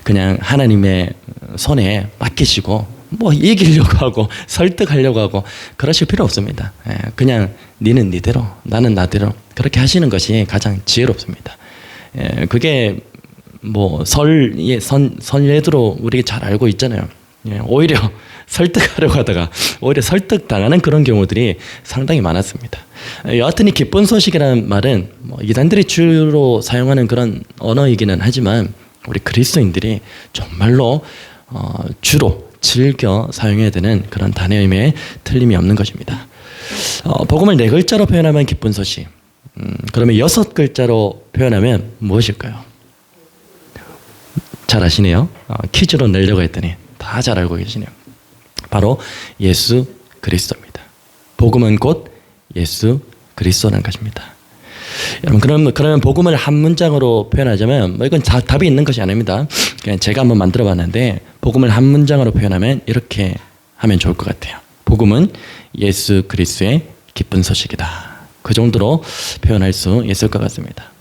그냥 하나님의 손에 맡기시고 뭐 이기려고 하고 설득하려고 하고 그러실 필요 없습니다. 그냥 니는 니대로 나는 나대로 그렇게 하시는 것이 가장 지혜롭습니다. 그게 뭐 선례대로 우리가 잘 알고 있잖아요. 오히려 설득하려고 하다가 오히려 설득당하는 그런 경우들이 상당히 많았습니다. 여하튼 이 기쁜 소식이라는 말은 뭐 이단들이 주로 사용하는 그런 언어이기는 하지만 우리 그리스도인들이 정말로 주로 즐겨 사용해야 되는 그런 단어임에 틀림이 없는 것입니다. 복음을 네 글자로 표현하면 기쁜 소식. 그러면 6글자로 표현하면 무엇일까요? 잘 아시네요. 퀴즈로 내려고 했더니 다 잘 알고 계시네요. 바로 예수 그리스도입니다. 복음은 곧 예수 그리스도라는 것입니다. 여러분, 그러면 복음을 한 문장으로 표현하자면 뭐 이건 답이 있는 것이 아닙니다. 그냥 제가 한번 만들어 봤는데 복음을 한 문장으로 표현하면 이렇게 하면 좋을 것 같아요. 복음은 예수 그리스도의 기쁜 소식이다. 그 정도로 표현할 수 있을 것 같습니다.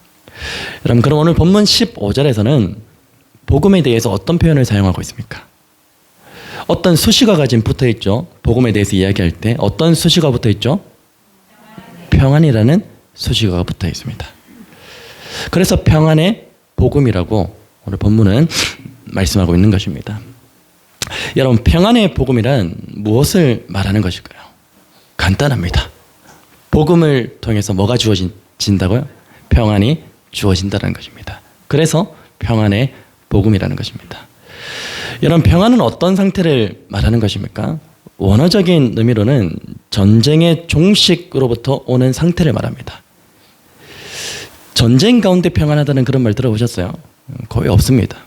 여러분, 그럼 오늘 본문 15절에서는 복음에 대해서 어떤 표현을 사용하고 있습니까? 어떤 수식어가 지금 붙어 있죠. 복음에 대해서 이야기할 때 어떤 수식어가 붙어 있죠? 평안이라는 수식어가 붙어 있습니다. 그래서 평안의 복음이라고 오늘 본문은 말씀하고 있는 것입니다. 여러분, 평안의 복음이란 무엇을 말하는 것일까요? 간단합니다. 복음을 통해서 뭐가 주어진다고요? 평안이 주어진다는 것입니다. 그래서 평안의 복음이라는 것입니다. 여러분, 평안은 어떤 상태를 말하는 것입니까? 원어적인 의미로는 전쟁의 종식으로부터 오는 상태를 말합니다. 전쟁 가운데 평안하다는 그런 말 들어보셨어요? 거의 없습니다.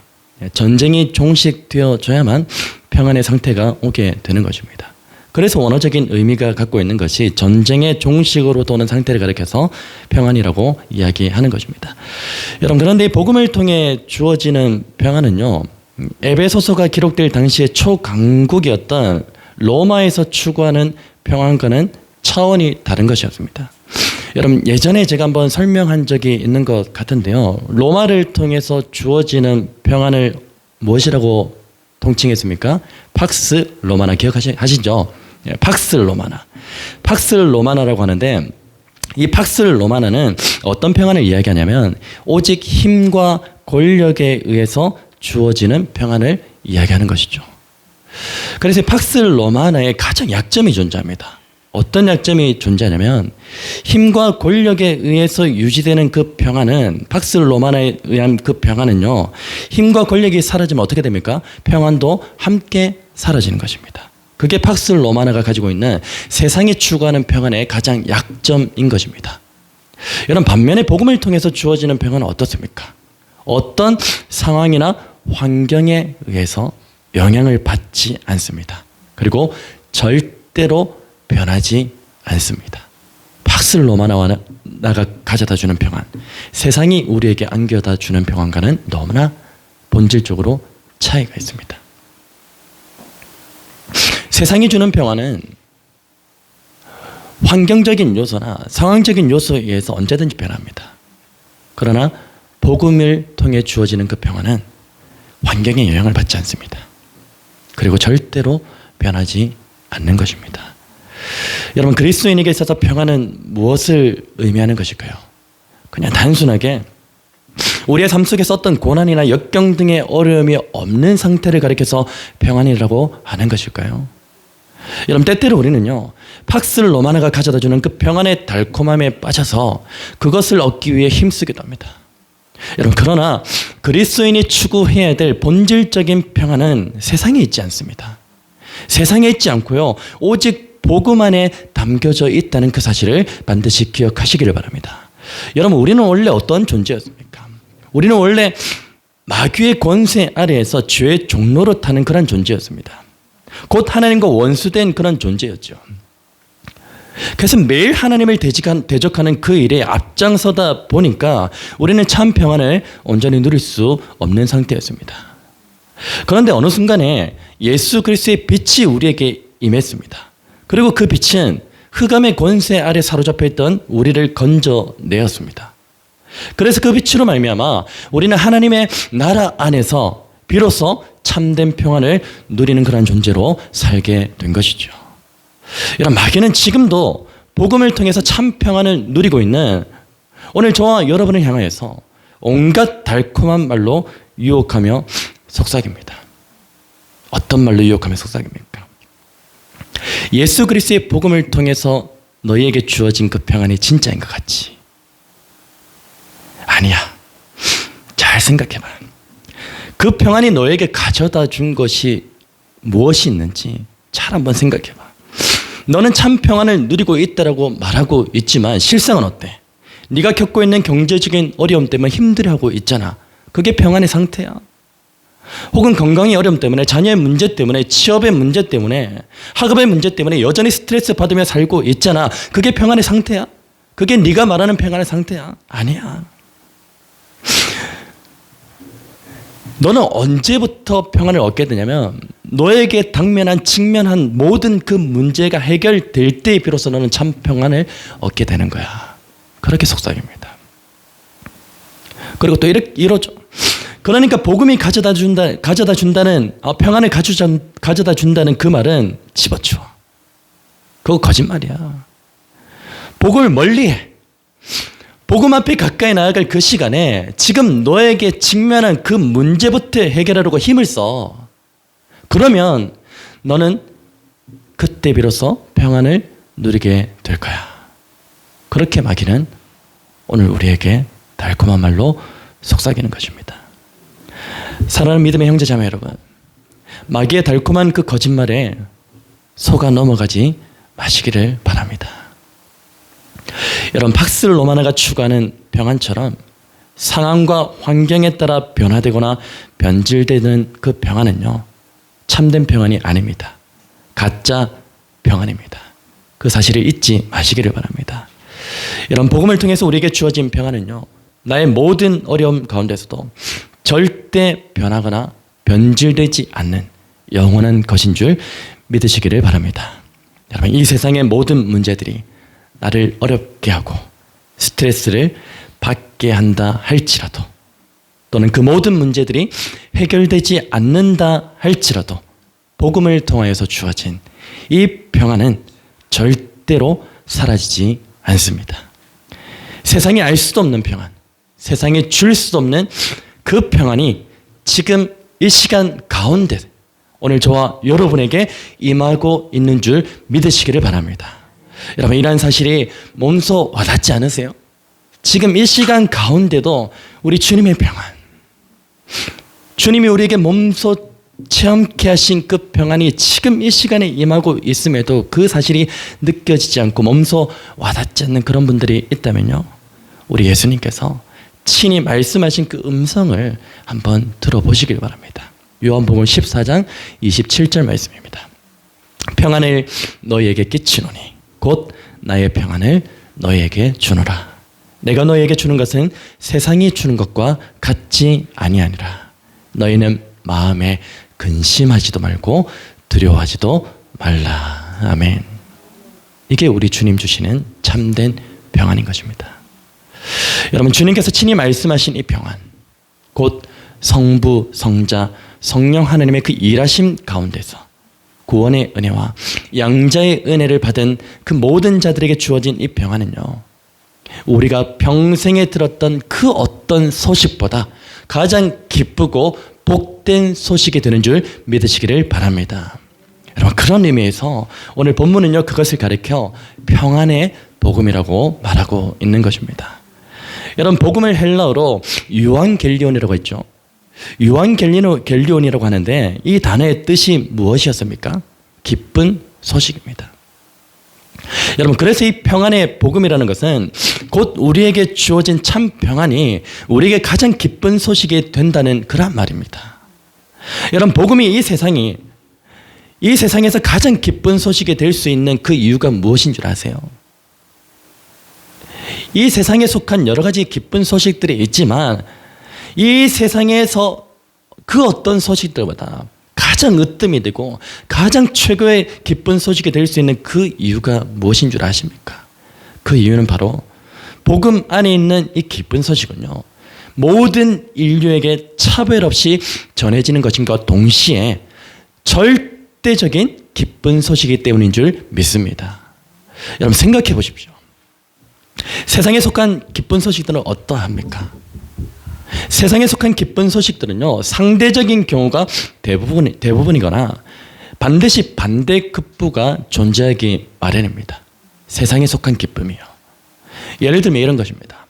전쟁이 종식되어져야만 평안의 상태가 오게 되는 것입니다. 그래서 원어적인 의미가 갖고 있는 것이 전쟁의 종식으로부터 오는 상태를 가리켜서 평안이라고 이야기하는 것입니다. 여러분, 그런데 이 복음을 통해 주어지는 평안은요, 에베소서가 기록될 당시의 초강국이었던 로마에서 추구하는 평안과는 차원이 다른 것이었습니다. 여러분, 예전에 제가 한번 설명한 적이 있는 것 같은데요, 로마를 통해서 주어지는 평안을 무엇이라고 통칭했습니까? 팍스 로마나 기억하시죠? 팍스 로마나. 팍스 로마나라고 하는데 이 팍스 로마나는 어떤 평안을 이야기하냐면 오직 힘과 권력에 의해서 주어지는 평안을 이야기하는 것이죠. 그래서 팍스 로마나의 가장 약점이 존재합니다. 어떤 약점이 존재하냐면 힘과 권력에 의해서 유지되는 그 평안은, 팍스 로마나에 의한 그 평안은요, 힘과 권력이 사라지면 어떻게 됩니까? 평안도 함께 사라지는 것입니다. 그게 팍스 로마나가 가지고 있는 세상이 추구하는 평안의 가장 약점인 것입니다. 여러분, 반면에 복음을 통해서 주어지는 평안은 어떻습니까? 어떤 상황이나 환경에 의해서 영향을 받지 않습니다. 그리고 절대로 변하지 않습니다. 팍스 로마나가 가져다 주는 평안, 세상이 우리에게 안겨다 주는 평안과는 너무나 본질적으로 차이가 있습니다. 세상이 주는 평안은 환경적인 요소나 상황적인 요소에 의해서 언제든지 변합니다. 그러나 복음을 통해 주어지는 그 평안은 환경에 영향을 받지 않습니다. 그리고 절대로 변하지 않는 것입니다. 여러분, 그리스도인에게 있어서 평안은 무엇을 의미하는 것일까요? 그냥 단순하게 우리의 삶 속에서 어떤 고난이나 역경 등의 어려움이 없는 상태를 가리켜서 평안이라고 하는 것일까요? 여러분, 때때로 우리는요, 팍스 로마나가 가져다주는 그 평안의 달콤함에 빠져서 그것을 얻기 위해 힘쓰기도 합니다. 여러분, 그러나 그리스도인이 추구해야 될 본질적인 평안은 세상에 있지 않습니다. 세상에 있지 않고요, 오직 복음 안에 담겨져 있다는 그 사실을 반드시 기억하시기를 바랍니다. 여러분, 우리는 원래 어떤 존재였습니까? 우리는 원래 마귀의 권세 아래에서 죄의 종로로 타는 그런 존재였습니다. 곧 하나님과 원수된 그런 존재였죠. 그래서 매일 하나님을 대적하는 그 일에 앞장서다 보니까 우리는 참 평안을 온전히 누릴 수 없는 상태였습니다. 그런데 어느 순간에 예수 그리스도의 빛이 우리에게 임했습니다. 그리고 그 빛은 흑암의 권세 아래 사로잡혀 있던 우리를 건져내었습니다. 그래서 그 빛으로 말미암아 우리는 하나님의 나라 안에서 비로소 참된 평안을 누리는 그런 존재로 살게 된 것이죠. 여러분, 마귀는 지금도 복음을 통해서 참 평안을 누리고 있는 오늘 저와 여러분을 향하여서 온갖 달콤한 말로 유혹하며 속삭입니다. 어떤 말로 유혹하며 속삭입니까? 예수 그리스도의 복음을 통해서 너희에게 주어진 그 평안이 진짜인 것 같지? 아니야. 잘 생각해봐. 그 평안이 너에게 가져다 준 것이 무엇이 있는지 잘 한번 생각해봐. 너는 참 평안을 누리고 있다라고 말하고 있지만 실상은 어때? 네가 겪고 있는 경제적인 어려움 때문에 힘들어하고 있잖아. 그게 평안의 상태야. 혹은 건강의 어려움 때문에, 자녀의 문제 때문에, 취업의 문제 때문에, 학업의 문제 때문에 여전히 스트레스 받으며 살고 있잖아. 그게 평안의 상태야? 그게 네가 말하는 평안의 상태야? 아니야. 너는 언제부터 평안을 얻게 되냐면 너에게 직면한 모든 그 문제가 해결될 때 비로소 너는 참 평안을 얻게 되는 거야. 그렇게 속삭입니다. 그리고 또 이러죠. 그러니까 복음이 가져다 준다는 평안을 가져다 준다는 그 말은 집어치워. 그거 거짓말이야. 복음을 멀리해. 복음 앞에 가까이 나아갈 그 시간에 지금 너에게 직면한 그 문제부터 해결하려고 힘을 써. 그러면 너는 그때 비로소 평안을 누리게 될 거야. 그렇게 마귀는 오늘 우리에게 달콤한 말로 속삭이는 것입니다. 사랑하는 믿음의 형제자매 여러분, 마귀의 달콤한 그 거짓말에 속아 넘어가지 마시기를 바랍니다. 여러분, 팍스 로마나가 추구하는 평안처럼 상황과 환경에 따라 변화되거나 변질되는 그 평안은요, 참된 평안이 아닙니다. 가짜 평안입니다. 그 사실을 잊지 마시기를 바랍니다. 여러분, 복음을 통해서 우리에게 주어진 평안은요, 나의 모든 어려움 가운데서도 절대 변하거나 변질되지 않는 영원한 것인 줄 믿으시기를 바랍니다. 여러분, 이 세상의 모든 문제들이 나를 어렵게 하고 스트레스를 받게 한다 할지라도, 또는 그 모든 문제들이 해결되지 않는다 할지라도 복음을 통하여서 주어진 이 평안은 절대로 사라지지 않습니다. 세상이 알 수도 없는 평안, 세상에 줄 수도 없는 그 평안이 지금 이 시간 가운데 오늘 저와 여러분에게 임하고 있는 줄 믿으시기를 바랍니다. 여러분, 이러한 사실이 몸소 와닿지 않으세요? 지금 이 시간 가운데도 우리 주님의 평안, 주님이 우리에게 몸소 체험케 하신 그 평안이 지금 이 시간에 임하고 있음에도 그 사실이 느껴지지 않고 몸소 와닿지 않는 그런 분들이 있다면요, 우리 예수님께서 친히 말씀하신 그 음성을 한번 들어보시길 바랍니다. 요한복음 14장 27절 말씀입니다. 평안을 너희에게 끼치노니 곧 나의 평안을 너희에게 주노라. 내가 너희에게 주는 것은 세상이 주는 것과 같지 아니하니라. 너희는 마음에 근심하지도 말고 두려워하지도 말라. 아멘. 이게 우리 주님 주시는 참된 평안인 것입니다. 여러분, 주님께서 친히 말씀하신 이 평안, 곧 성부, 성자, 성령 하나님의 그 일하심 가운데서 구원의 은혜와 양자의 은혜를 받은 그 모든 자들에게 주어진 이 평안은요, 우리가 평생에 들었던 그 어떤 소식보다 가장 기쁘고 복된 소식이 되는 줄 믿으시기를 바랍니다. 여러분, 그런 의미에서 오늘 본문은요, 그것을 가리켜 평안의 복음이라고 말하고 있는 것입니다. 여러분, 복음을 헬라어로 유앙겔리온이라고 했죠. 유앙겔리온이라고 하는데 이 단어의 뜻이 무엇이었습니까? 기쁜 소식입니다. 여러분, 그래서 이 평안의 복음이라는 것은 곧 우리에게 주어진 참 평안이 우리에게 가장 기쁜 소식이 된다는 그런 말입니다. 여러분, 복음이 이 세상에서 가장 기쁜 소식이 될 수 있는 그 이유가 무엇인 줄 아세요? 이 세상에 속한 여러 가지 기쁜 소식들이 있지만 이 세상에서 그 어떤 소식들보다 가장 으뜸이 되고 가장 최고의 기쁜 소식이 될 수 있는 그 이유가 무엇인 줄 아십니까? 그 이유는 바로 복음 안에 있는 이 기쁜 소식은요, 모든 인류에게 차별 없이 전해지는 것인가 동시에 절대적인 기쁜 소식이기 때문인 줄 믿습니다. 여러분, 생각해 보십시오. 세상에 속한 기쁜 소식들은 어떠합니까? 세상에 속한 기쁜 소식들은요, 상대적인 경우가 대부분이거나 반드시 반대급부가 존재하기 마련입니다. 세상에 속한 기쁨이요. 예를 들면 이런 것입니다.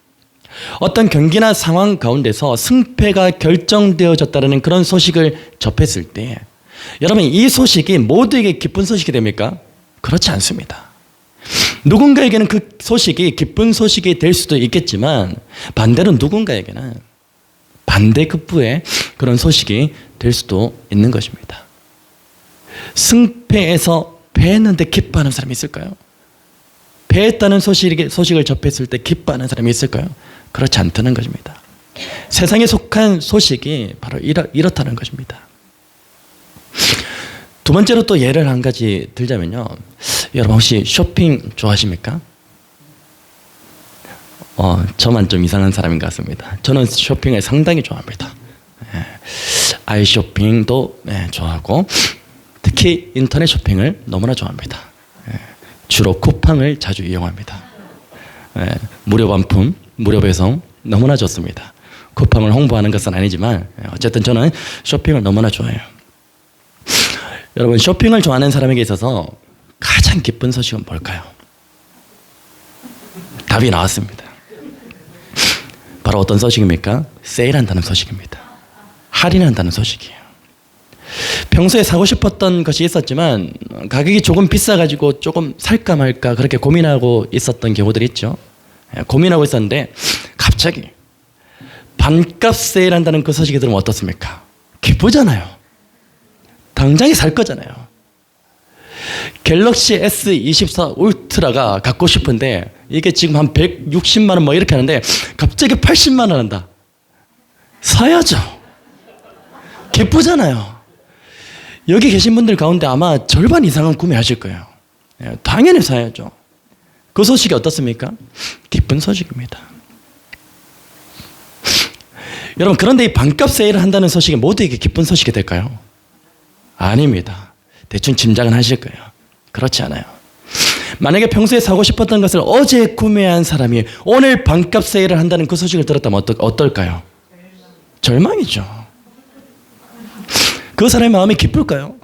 어떤 경기나 상황 가운데서 승패가 결정되어졌다는 그런 소식을 접했을 때 여러분, 이 소식이 모두에게 기쁜 소식이 됩니까? 그렇지 않습니다. 누군가에게는 그 소식이 기쁜 소식이 될 수도 있겠지만 반대로 누군가에게는 반대급부의 그런 소식이 될 수도 있는 것입니다. 승패에서 패했는데 기뻐하는 사람이 있을까요? 패했다는 소식을 접했을 때 기뻐하는 사람이 있을까요? 그렇지 않다는 것입니다. 세상에 속한 소식이 바로 이렇다는 것입니다. 두 번째로 또 예를 한 가지 들자면요, 여러분 혹시 쇼핑 좋아하십니까? 저만 좀 이상한 사람인 것 같습니다. 저는 쇼핑을 상당히 좋아합니다. 아이 쇼핑도 좋아하고 특히 인터넷 쇼핑을 너무나 좋아합니다. 주로 쿠팡을 자주 이용합니다. 무료 반품, 무료 배송 너무나 좋습니다. 쿠팡을 홍보하는 것은 아니지만 어쨌든 저는 쇼핑을 너무나 좋아해요. 여러분, 쇼핑을 좋아하는 사람에게 있어서 가장 기쁜 소식은 뭘까요? 답이 나왔습니다. 바로 어떤 소식입니까? 세일한다는 소식입니다. 할인한다는 소식이에요. 평소에 사고 싶었던 것이 있었지만 가격이 조금 비싸가지고 조금 살까 말까 그렇게 고민하고 있었던 경우들이 있죠. 고민하고 있었는데 갑자기 반값 세일한다는 그 소식이 들으면 어떻습니까? 기쁘잖아요. 당장에 살 거잖아요. 갤럭시 S24 울트라가 갖고 싶은데 이게 지금 한 160만 원 뭐 이렇게 하는데 갑자기 80만 원 한다. 사야죠. 기쁘잖아요. 여기 계신 분들 가운데 아마 절반 이상은 구매하실 거예요. 당연히 사야죠. 그 소식이 어떻습니까? 기쁜 소식입니다. 여러분, 그런데 이 반값 세일을 한다는 소식이 모두에게 기쁜 소식이 될까요? 아닙니다. 대충 짐작은 하실 거예요. 그렇지 않아요. 만약에 평소에 사고 싶었던 것을 어제 구매한 사람이 오늘 반값 세일을 한다는 그 소식을 들었다면 어떨까요? 절망이죠. 그 사람의 마음이 기쁠까요?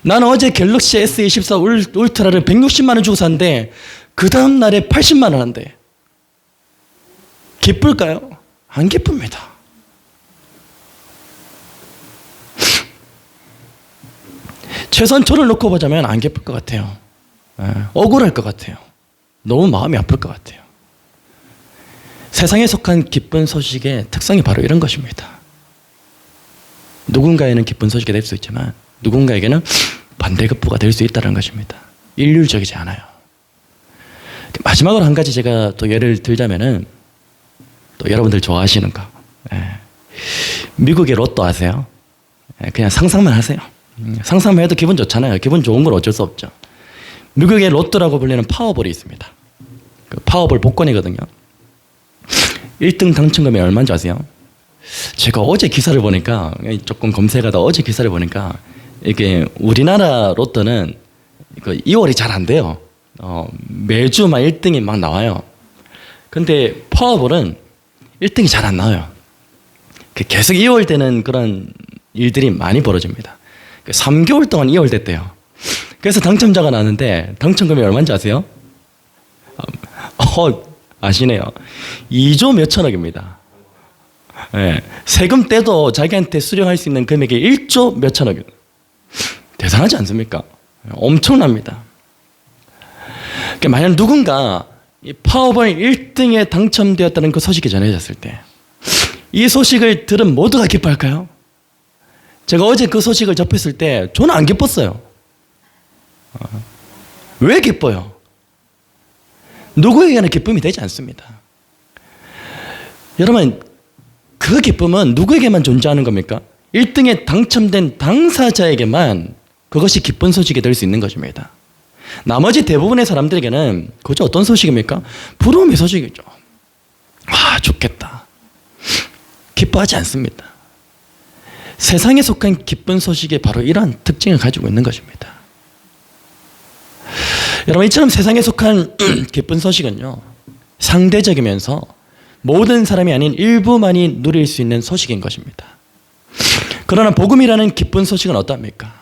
나는 어제 갤럭시 S24 울트라를 160만 원 주고 샀는데 그 다음 날에 80만 원 한대. 기쁠까요? 안 기쁩니다. 최소한 저를 놓고 보자면 안 기쁠 것 같아요. 억울할 것 같아요. 너무 마음이 아플 것 같아요. 세상에 속한 기쁜 소식의 특성이 바로 이런 것입니다. 누군가에는 기쁜 소식이 될 수 있지만 누군가에게는 반대급부가 될 수 있다는 것입니다. 일률적이지 않아요. 마지막으로 한 가지 제가 또 예를 들자면은 또 여러분들 좋아하시는 거. 미국의 로또 아세요? 그냥 상상만 하세요. 상상만 해도 기분 좋잖아요. 기분 좋은 건 어쩔 수 없죠. 미국의 로또라고 불리는 파워볼이 있습니다. 그 파워볼 복권이거든요. 1등 당첨금이 얼마인지 아세요? 제가 어제 기사를 보니까 조금 검색하다 어제 기사를 보니까 이게 우리나라 로또는 2월이 잘 안 돼요. 매주 막 1등이 막 나와요. 근데 파워볼은 1등이 잘 안 나와요. 계속 2월 되는 그런 일들이 많이 벌어집니다. 3개월 동안 2월 됐대요. 그래서 당첨자가 나는데 당첨금이 얼마인지 아세요? 아시네요. 2조 몇천억입니다. 네, 세금 떼도 자기한테 수령할 수 있는 금액이 1조 몇천억. 대단하지 않습니까? 엄청납니다. 만약 누군가 이 파워볼 1등에 당첨되었다는 그 소식이 전해졌을 때 이 소식을 들은 모두가 기뻐할까요? 제가 어제 그 소식을 접했을 때 저는 안 기뻤어요. 왜 기뻐요? 누구에게는 기쁨이 되지 않습니다. 여러분, 그 기쁨은 누구에게만 존재하는 겁니까? 1등에 당첨된 당사자에게만 그것이 기쁜 소식이 될 수 있는 것입니다. 나머지 대부분의 사람들에게는 그저 어떤 소식입니까? 부러움의 소식이죠. 좋겠다. 기뻐하지 않습니다. 세상에 속한 기쁜 소식이 바로 이러한 특징을 가지고 있는 것입니다. 여러분, 이처럼 세상에 속한 기쁜 소식은요, 상대적이면서 모든 사람이 아닌 일부만이 누릴 수 있는 소식인 것입니다. 그러나 복음이라는 기쁜 소식은 어떠합니까?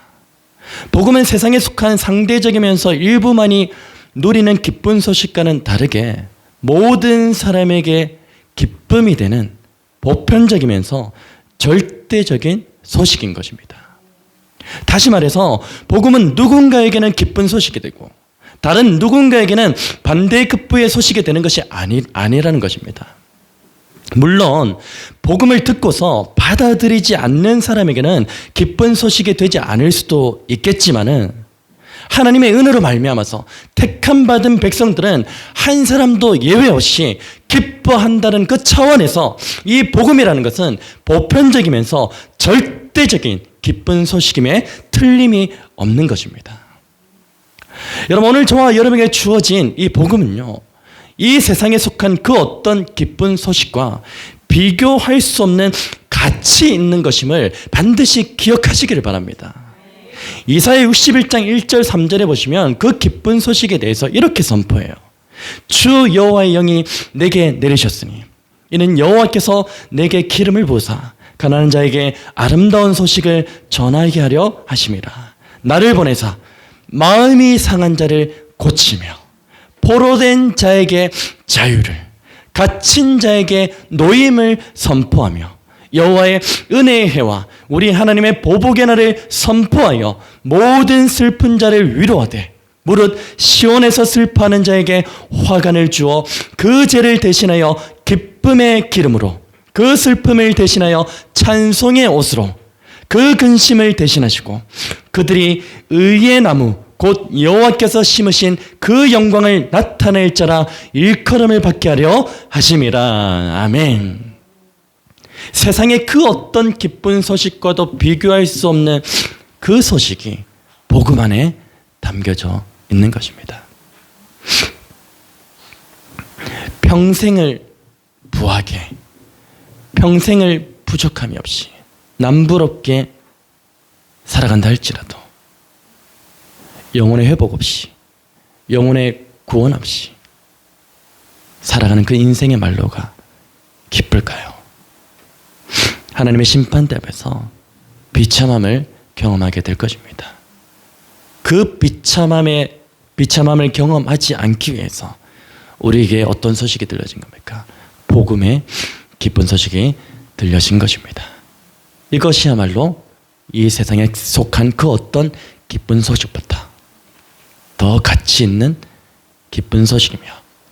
복음은 세상에 속한 상대적이면서 일부만이 누리는 기쁜 소식과는 다르게 모든 사람에게 기쁨이 되는 보편적이면서 절대적인 소식인 것입니다. 다시 말해서 복음은 누군가에게는 기쁜 소식이 되고 다른 누군가에게는 반대급부의 소식이 되는 것이 아니라는 것입니다. 물론 복음을 듣고서 받아들이지 않는 사람에게는 기쁜 소식이 되지 않을 수도 있겠지만은 하나님의 은혜로 말미암아서 택함 받은 백성들은 한 사람도 예외 없이 기뻐한다는 그 차원에서 이 복음이라는 것은 보편적이면서 절대적인 기쁜 소식임에 틀림이 없는 것입니다. 여러분, 오늘 저와 여러분에게 주어진 이 복음은요, 이 세상에 속한 그 어떤 기쁜 소식과 비교할 수 없는 가치 있는 것임을 반드시 기억하시기를 바랍니다. 이사야 61장 1절 3절에 보시면 그 기쁜 소식에 대해서 이렇게 선포해요. 주 여호와의 영이 내게 내리셨으니 이는 여호와께서 내게 기름을 부으사 가난한 자에게 아름다운 소식을 전하게 하려 하심이라. 나를 보내사 마음이 상한 자를 고치며 포로된 자에게 자유를, 갇힌 자에게 노임을 선포하며 여호와의 은혜의 해와 우리 하나님의 보복의 날을 선포하여 모든 슬픈 자를 위로하되 무릇 시온에서 슬퍼하는 자에게 화관을 주어 그 죄를 대신하여 기쁨의 기름으로, 그 슬픔을 대신하여 찬송의 옷으로, 그 근심을 대신하시고 그들이 의의 나무 곧 여호와께서 심으신 그 영광을 나타낼 자라 일컬음을 받게 하려 하심이라. 아멘. 세상의 그 어떤 기쁜 소식과도 비교할 수 없는 그 소식이 복음 안에 담겨져 있는 것입니다. 평생을 부하게, 평생을 부족함이 없이 남부럽게 살아간다 할지라도 영혼의 회복 없이 영혼의 구원 없이 살아가는 그 인생의 말로가 기쁠까요? 하나님의 심판대 앞에서 비참함을 경험하게 될 것입니다. 그 비참함을 경험하지 않기 위해서 우리에게 어떤 소식이 들려진 겁니까? 복음의 기쁜 소식이 들려진 것입니다. 이것이야말로 이 세상에 속한 그 어떤 기쁜 소식보다 더 가치 있는 기쁜 소식이며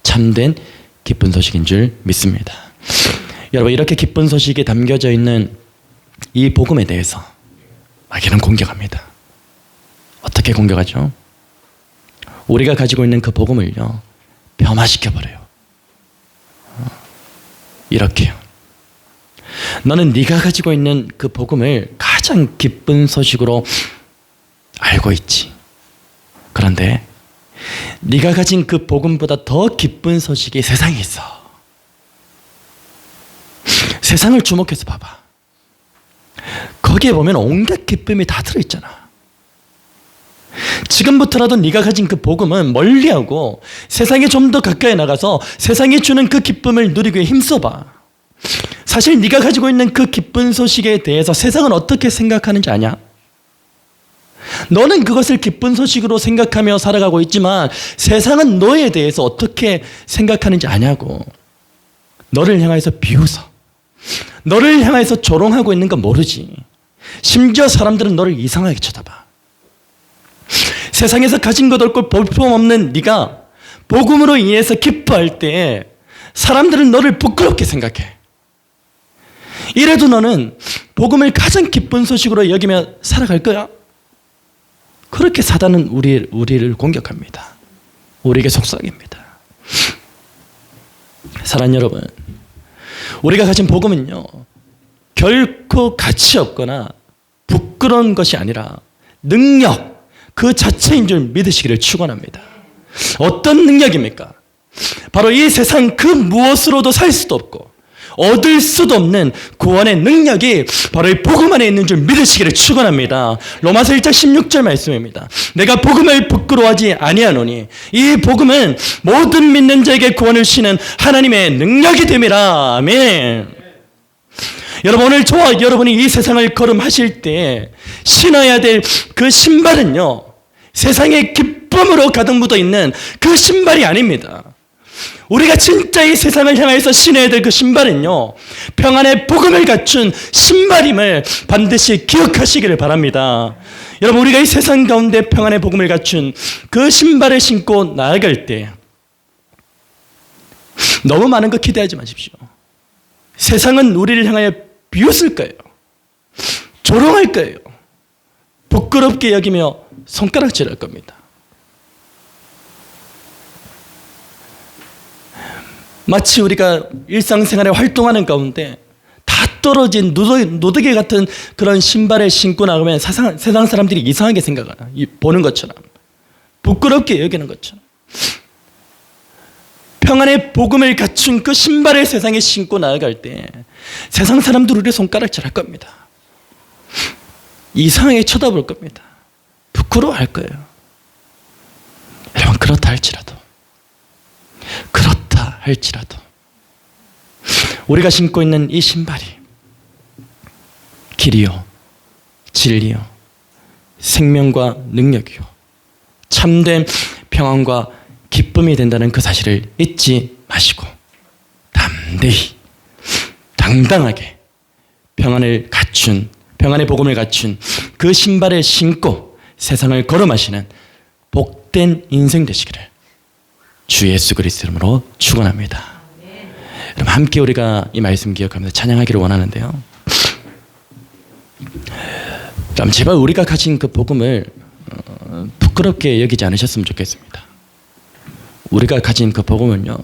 참된 기쁜 소식인 줄 믿습니다. 여러분, 이렇게 기쁜 소식이 담겨져 있는 이 복음에 대해서 마귀는 공격합니다. 어떻게 공격하죠? 우리가 가지고 있는 그 복음을요, 폄하시켜버려요. 이렇게요. 너는 네가 가지고 있는 그 복음을 가장 기쁜 소식으로 알고 있지. 그런데 네가 가진 그 복음보다 더 기쁜 소식이 세상에 있어. 세상을 주목해서 봐봐. 거기에 보면 온갖 기쁨이 다 들어있잖아. 지금부터라도 네가 가진 그 복음은 멀리하고 세상에 좀 더 가까이 나가서 세상이 주는 그 기쁨을 누리기 위해 힘써봐. 사실 네가 가지고 있는 그 기쁜 소식에 대해서 세상은 어떻게 생각하는지 아냐? 너는 그것을 기쁜 소식으로 생각하며 살아가고 있지만 세상은 너에 대해서 어떻게 생각하는지 아냐고. 너를 향해서 비웃어. 너를 향해서 조롱하고 있는 건 모르지. 심지어 사람들은 너를 이상하게 쳐다봐. 세상에서 가진 것 없고 볼품없는 네가 복음으로 인해서 기뻐할 때 사람들은 너를 부끄럽게 생각해. 이래도 너는 복음을 가장 기쁜 소식으로 여기며 살아갈 거야? 그렇게 사단은 우리를 공격합니다. 우리에게 속삭입니다. 사랑하는 여러분, 우리가 가진 복음은요, 결코 가치 없거나 부끄러운 것이 아니라 능력 그 자체인 줄 믿으시기를 축원합니다. 어떤 능력입니까? 바로 이 세상 그 무엇으로도 살 수도 없고 얻을 수도 없는 구원의 능력이 바로 이 복음 안에 있는 줄 믿으시기를 축원합니다. 로마서 1장 16절 말씀입니다. 내가 복음을 부끄러워하지 아니하노니 이 복음은 모든 믿는 자에게 구원을 주시는 하나님의 능력이 됨이라. 아멘. 여러분, 오늘 저와 여러분이 이 세상을 걸음하실 때 신어야 될 그 신발은요, 세상의 기쁨으로 가득 묻어 있는 그 신발이 아닙니다. 우리가 진짜 이 세상을 향해서 신어야 될 그 신발은요, 평안의 복음을 갖춘 신발임을 반드시 기억하시기를 바랍니다. 여러분, 우리가 이 세상 가운데 평안의 복음을 갖춘 그 신발을 신고 나아갈 때 너무 많은 거 기대하지 마십시오. 세상은 우리를 향하여 비웃을 거예요. 조롱할 거예요. 부끄럽게 여기며 손가락질할 겁니다. 마치 우리가 일상생활에 활동하는 가운데 다 떨어진 노드개 같은 그런 신발을 신고 나가면 세상 사람들이 이상하게 보는 것처럼, 부끄럽게 여기는 것처럼, 평안의 복음을 갖춘 그 신발을 세상에 신고 나아갈 때 세상 사람들 우리 손가락질 할 겁니다. 이상하게 쳐다볼 겁니다. 부끄러워할 거예요. 여러분, 그렇다 할지라도 우리가 신고 있는 이 신발이 길이요, 진리요, 생명과 능력이요, 참된 평안과 기쁨이 된다는 그 사실을 잊지 마시고 담대히 당당하게 평안의 복음을 갖춘 그 신발을 신고 세상을 걸어마시는 복된 인생 되시기를 주 예수 그리스도 이름으로 축원합니다. 여러분, 함께 우리가 이 말씀 기억하면서 찬양하기를 원하는데요. 그럼 제발 우리가 가진 그 복음을 부끄럽게 여기지 않으셨으면 좋겠습니다. 우리가 가진 그 복음은요,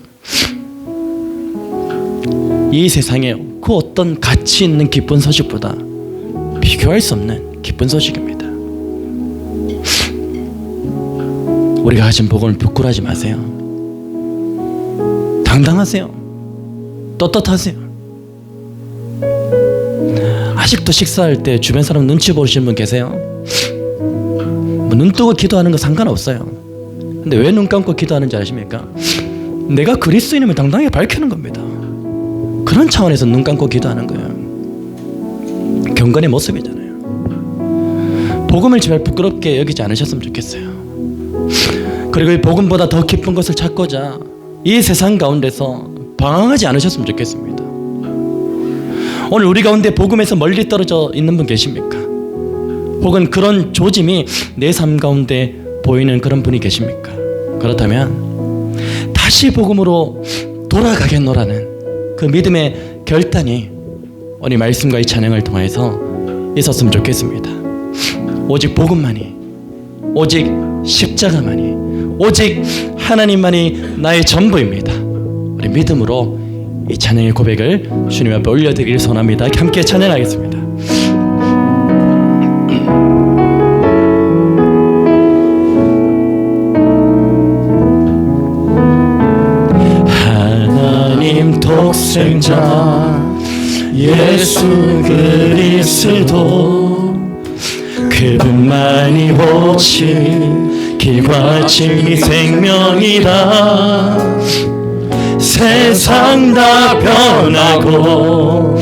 이 세상에 그 어떤 가치 있는 기쁜 소식보다 비교할 수 없는 기쁜 소식입니다. 우리가 가진 복음을 부끄러워하지 마세요. 당당하세요. 떳떳하세요. 아직도 식사할 때 주변 사람 눈치 보시는 분 계세요? 눈 뜨고 기도하는 거 상관없어요. 근데 왜 눈 감고 기도하는지 아십니까? 내가 그리스도인임을 당당하게 밝히는 겁니다. 그런 차원에서 눈 감고 기도하는 거예요. 경건의 모습이잖아요. 복음을 제발 부끄럽게 여기지 않으셨으면 좋겠어요. 그리고 이 복음보다 더 깊은 것을 찾고자 이 세상 가운데서 방황하지 않으셨으면 좋겠습니다. 오늘 우리 가운데 복음에서 멀리 떨어져 있는 분 계십니까? 혹은 그런 조짐이 내 삶 가운데 보이는 그런 분이 계십니까? 그렇다면 다시 복음으로 돌아가겠노라는 그 믿음의 결단이 오늘 말씀과 이 찬양을 통해서 있었으면 좋겠습니다. 오직 복음만이, 오직 십자가만이, 오직 하나님만이 나의 전부입니다. 우리 믿음으로 이 찬양의 고백을 주님 앞에 올려드리길 소원합니다. 함께 찬양하겠습니다. 하나님 독생자 예수 그리스도 그분만이 오직 길과 진리 생명이라 세상 다 변하고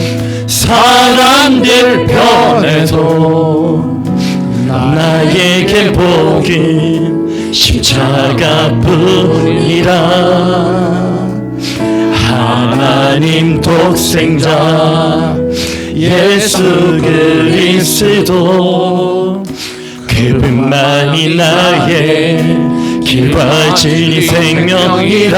사람들 변해도 나에게 복인 십자가뿐이라 하나님 독생자 예수 그리스도 그분만이 나의 길과 진리 생명이라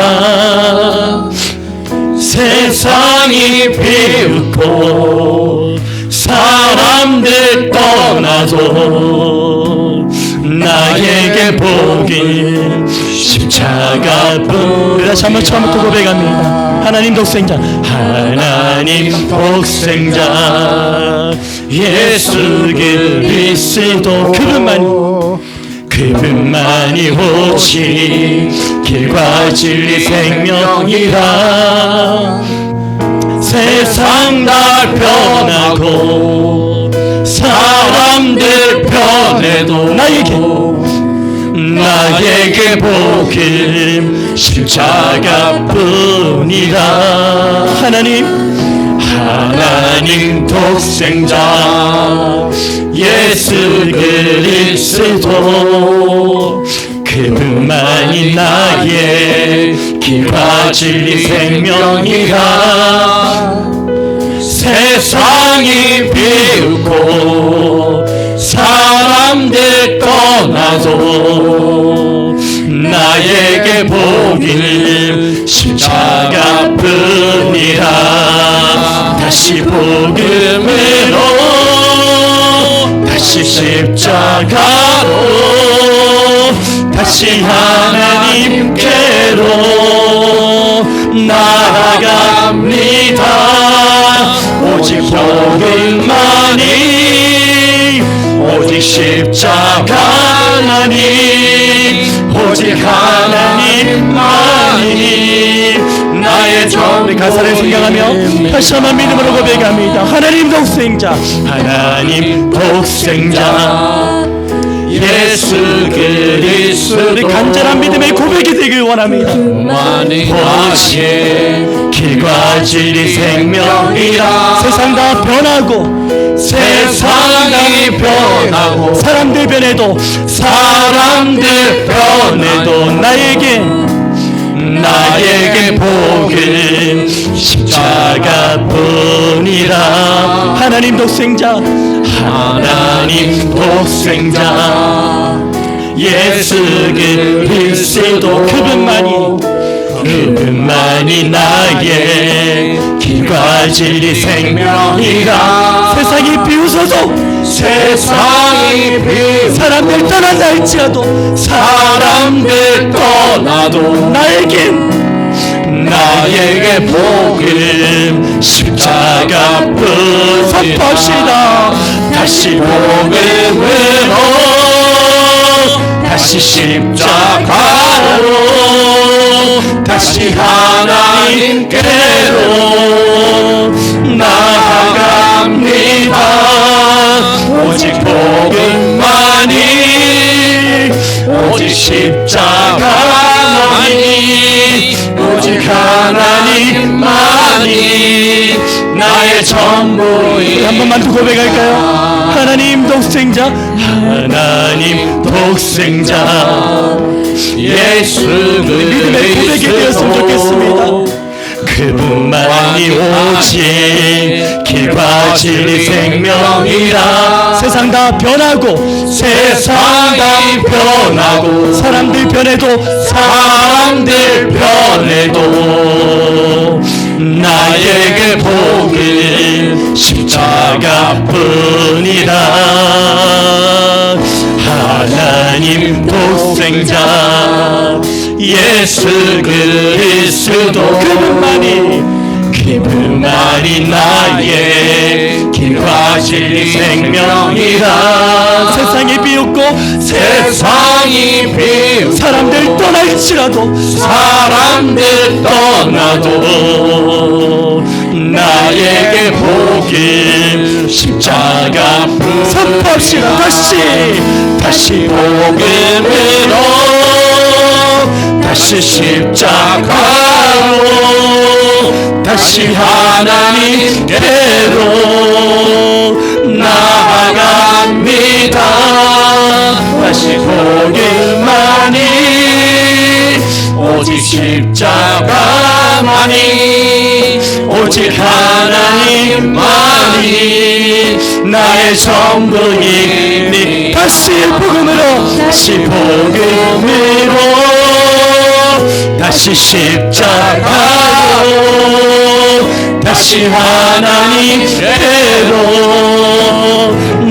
세상이 비웃고 사람들 떠나도 나에게 복인 십자가뿐. 다시 한번 처음부터 고백합니다. 하나님 독생자 하나님 독생자 예수 그리스도 그분만이 오직 길과 진리 생명이라 세상 다 변하고 사람들 변해도 나에게 복임 십자가뿐이라 하나님 독생자 예수 그리스도 그분만이 나의 길과 진리 생명이라 세상이 비웃고 사람들 떠나도 나에게 복일 십자가뿐이라 다시 복음으로 다시 십자가로 다시 하나님께로 나아갑니다. 오직 복음만이 오직 십자가만이 오직 하나님만이 나의 전 가사를 생각하며 다시 한번 믿음으로 고백합니다. 하나님 독생자 예수 그리스도 우리 간절한 믿음의 고백이 되길 원합니다. 오직 길과 진리 생명이라 세상 다 변하고 세상이 변하고 사람들 변해도 나에게 복음 십자가뿐이라 하나님 독생자 예수 그리스도 그분만이 나의 길과 진리 생명이라 세상이 비웃어도 사람들 떠난다 할지라도 사람들 떠나도 나에게 복음 십자가뿐 선포합시다. 다시 복음으로 다시 십자가로 다시 하나님께로 나아갑니다. 오직 복음만이 오직 십자가 나의 전부입니다. 한 번만 더 고백할까요? 하나님 독생자, 하나님 독생자. 예수 믿음의 고백이 되었으면 좋겠습니다. 그분만이 오직 길과 진리 생명이라. 세상 다 변하고, 세상 다 변하고, 사람들 변해도, 사람들 변해도 나에게 복은 십자가뿐이다. 하나님 독생자 예수 그리스도, 그분만이 나의 길과 진리 생명이라. 세상이 비웃고, 세상이 비웃고, 사람들 떠날지라도, 사람들 떠나도 나에게 복음 십자가뿐. 선포합시다. 다시 복음으로, 다시 십자가로, 다시 하나님께로 나아갑니다. 다시 복음만이, 오직 십자가만이, 오직 하나님만이 나의 전부이니. 다시 복음으로, 다시 복음으로, 다시 십자가로, 다시 하나님께로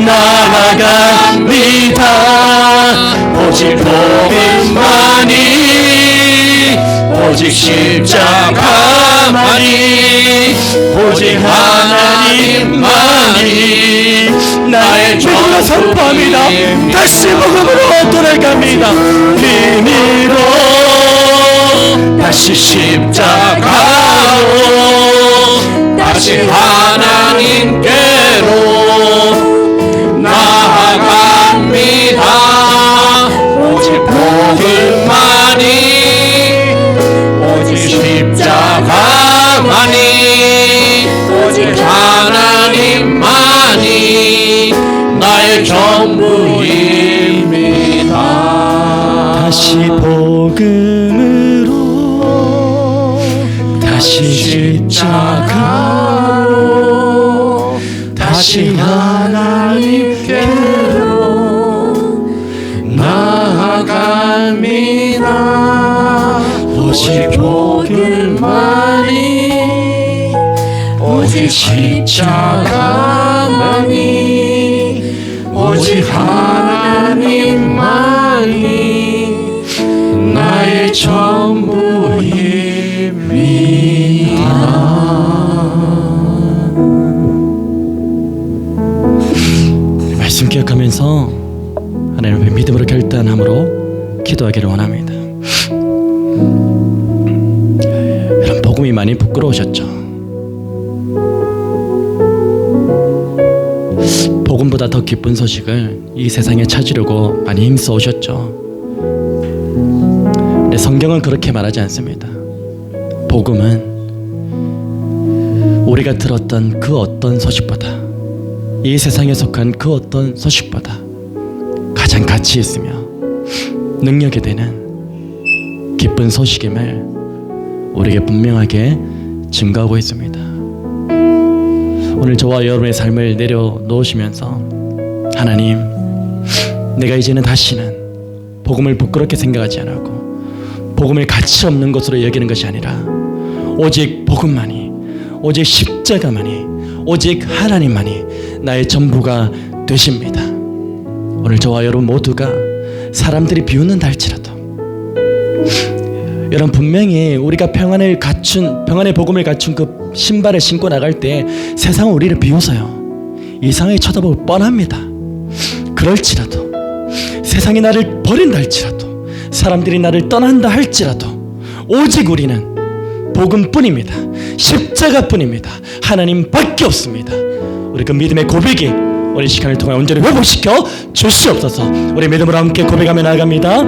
나아갑니다. 오직 복음만이, 오직 십자가만이, 오직 하나님만이 나의 믿음으로 선포합니다. 다시 복음으로 돌아갑니다. 힘으로, 다시 십자가로, 다시 하나님께로 나아갑니다. 오직 복음만이, 오직 십자가만이, 오직 하나님만이 나의 전부입니다. 다시 복음으로, 다시 십자가로, 다시 하나님께로 나아갑니다. 오직 복음만이, 오직 십자가만이, 오직 하나님만이 나의 전부입니다. 말씀 기억하면서 하나님 앞에 믿음으로 결단함으로 기도하기를 원합니다. 여러분, 복음이 많이 부끄러우셨죠? 복음보다 더 기쁜 소식을 이 세상에 찾으려고 많이 힘써 오셨죠? 근데 성경은 그렇게 말하지 않습니다. 복음은 우리가 들었던 그 어떤 소식보다, 이 세상에 속한 그 어떤 소식보다 가장 가치 있으며 능력이 되는 기쁜 소식임을 우리에게 분명하게 증거하고 있습니다. 오늘 저와 여러분의 삶을 내려놓으시면서, 하나님, 내가 이제는 다시는 복음을 부끄럽게 생각하지 않고 복음을 가치 없는 것으로 여기는 것이 아니라 오직 복음만이, 오직 십자가만이, 오직 하나님만이 나의 전부가 되십니다. 오늘 저와 여러분 모두가 사람들이 비웃는다 할지라도, 여러분, 분명히 우리가 평안의 복음을 갖춘 그 신발을 신고 나갈 때 세상은 우리를 비웃어요. 이상하게 쳐다보고 뻔합니다. 그럴지라도, 세상이 나를 버린다 할지라도, 사람들이 나를 떠난다 할지라도, 오직 우리는 복음뿐입니다. 십자가뿐입니다. 하나님밖에 없습니다. 우리 그 믿음의 고백이 우리 시간을 통해 온전히 회복시켜 주시옵소서. 우리 믿음으로 함께 고백하며 나아갑니다.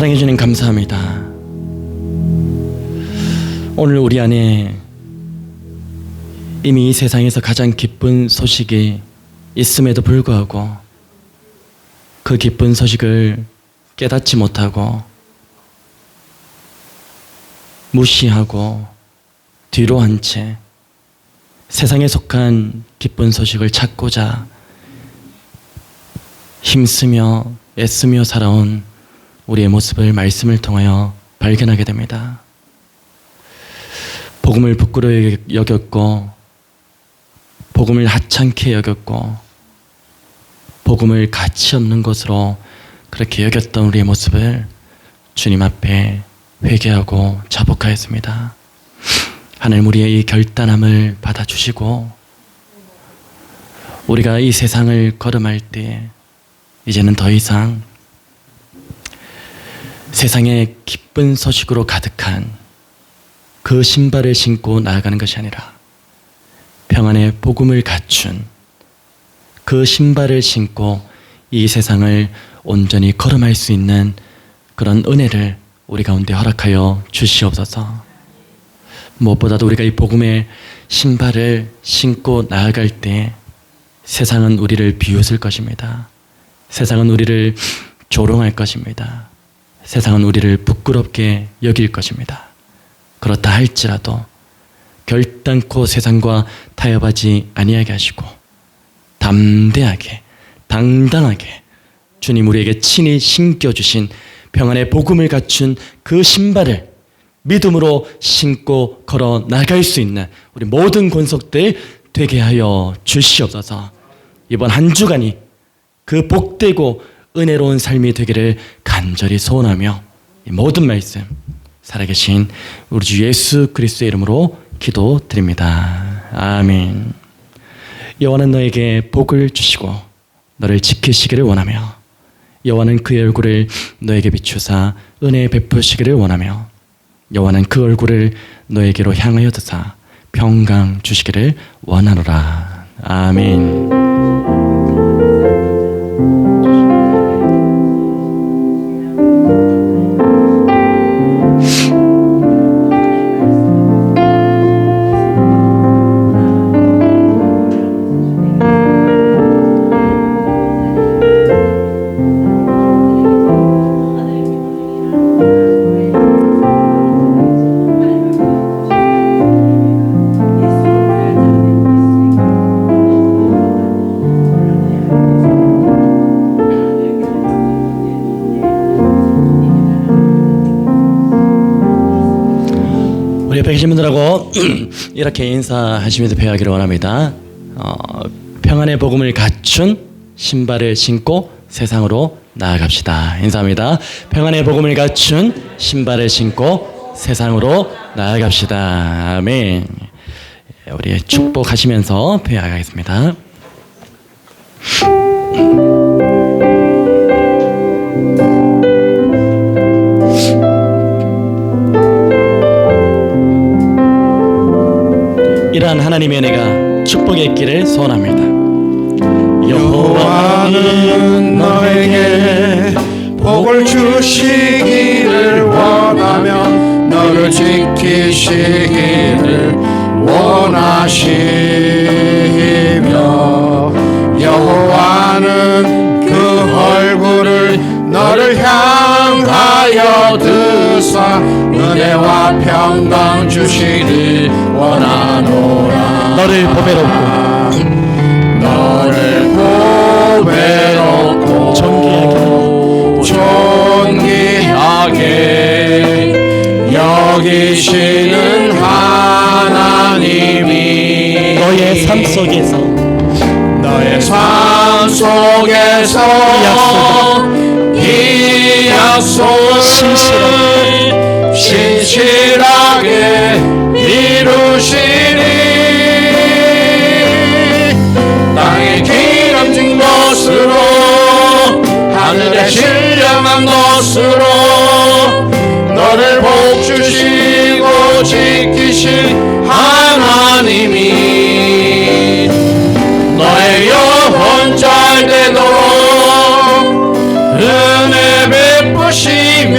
사랑해 주님 감사합니다. 오늘 우리 안에 이미 이 세상에서 가장 기쁜 소식이 있음에도 불구하고 그 기쁜 소식을 깨닫지 못하고 무시하고 뒤로 한 채 세상에 속한 기쁜 소식을 찾고자 힘쓰며 애쓰며 살아온 우리의 모습을 말씀을 통하여 발견하게 됩니다. 복음을 부끄러워 여겼고 복음을 하찮게 여겼고 복음을 가치 없는 것으로 그렇게 여겼던 우리의 모습을 주님 앞에 회개하고 자복하였습니다. 하나님 우리의 이 결단함을 받아주시고 우리가 이 세상을 걸음할 때 이제는 더 이상 세상의 기쁜 소식으로 가득한 그 신발을 신고 나아가는 것이 아니라 평안의 복음을 갖춘 그 신발을 신고 이 세상을 온전히 걸음할 수 있는 그런 은혜를 우리 가운데 허락하여 주시옵소서. 무엇보다도 우리가 이 복음의 신발을 신고 나아갈 때 세상은 우리를 비웃을 것입니다. 세상은 우리를 조롱할 것입니다. 세상은 우리를 부끄럽게 여길 것입니다. 그렇다 할지라도 결단코 세상과 타협하지 아니하게 하시고 담대하게 당당하게 주님 우리에게 친히 신겨주신 평안의 복음을 갖춘 그 신발을 믿음으로 신고 걸어 나갈 수 있는 우리 모든 권속들 되게 하여 주시옵소서. 이번 한 주간이 그 복되고 은혜로운 삶이 되기를 간절히 소원하며 이 모든 말씀 살아계신 우리 주 예수 그리스도의 이름으로 기도드립니다. 아멘. 여호와는 너에게 복을 주시고 너를 지키시기를 원하며 여호와는 그의 얼굴을 너에게 비추사 은혜 베푸시기를 원하며 여호와는 그 얼굴을 너에게로 향하여 드사 평강 주시기를 원하노라. 아멘. 우리 옆에 계신 분들하고 이렇게 인사하시면서 배우기를 원합니다. 평안의 복음을 갖춘 신발을 신고 세상으로 나아갑시다. 인사합니다. 평안의 복음을 갖춘 신발을 신고 세상으로 나아갑시다. 아멘. 우리 축복하시면서 배워가겠습니다. 이러한 하나님의 은혜가 축복의 있기를 소원합니다. 여호와는 너에게 복을 주시기를 원하며 너를 지키시기를 원하시며 여호와는 그 얼굴을 너를 향하여 드사 은혜와 평강 주시길 원하노라. 너를 보배롭고 너를 보배롭고 존귀하게 여기시는 하나님이 너의 삶 속에서 이 약속을 신실하게 이루시니 땅에 기름진 것으로 하늘에 신령한 것으로 너를 복주시고 지키신 하나님이 너의 영혼 잘 되도록 은혜 베푸 베푸시며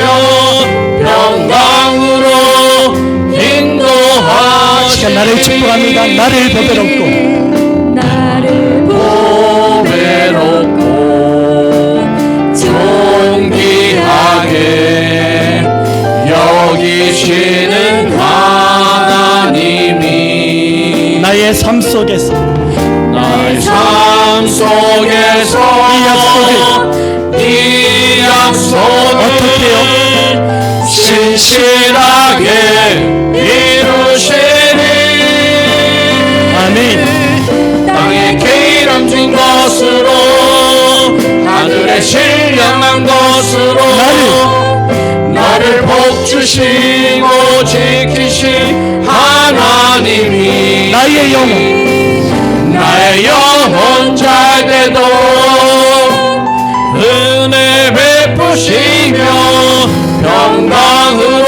평강으로 인도하시니 나를 축복합니다. 나를 보배롭고 나를 보배롭고 존귀하게 여기시는 하나님이 나의 삶 속에서 나의 삶 속에서 이 약속을 신실하게 이루시니 아멘. 땅에 기름진 것으로 하늘에 신령한 것으로 나를 복주시고 지키신 하나님이 나의 영혼 잘 되도록 은혜 베푸시며 평강으로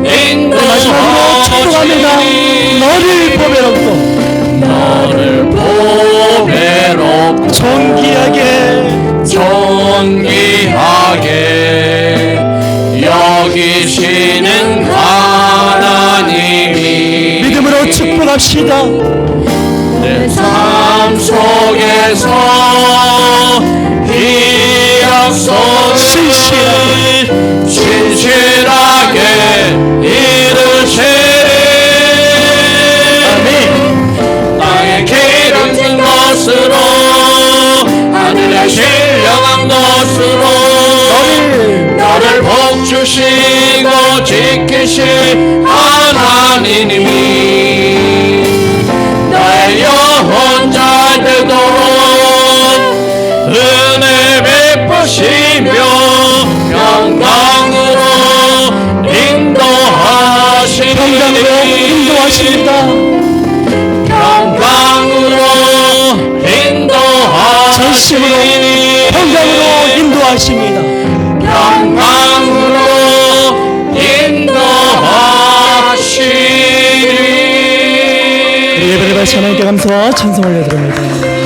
마지막으로 축복합니다. 인도하시니 너를 보배롭고 너를 보배롭고 존귀하게 여기시는 하나님이 믿음으로 축복합시다. 내 삶 속에서 이 약속을 신실하게 이루시니 땅에 기름진 것으로 하늘에 신령한 것으로 너를 복주시고 지키신 하나님이 나의 영혼 잘 되도록 은혜 베푸시며 평강으로 인도하시니 인도하십니다. 평강으로 전심으로 인도하시니 평강으로 인도하십니다. 평강으로 인도하시니 예배를 바치 하나님께 감사와 찬송을 올려드립니다.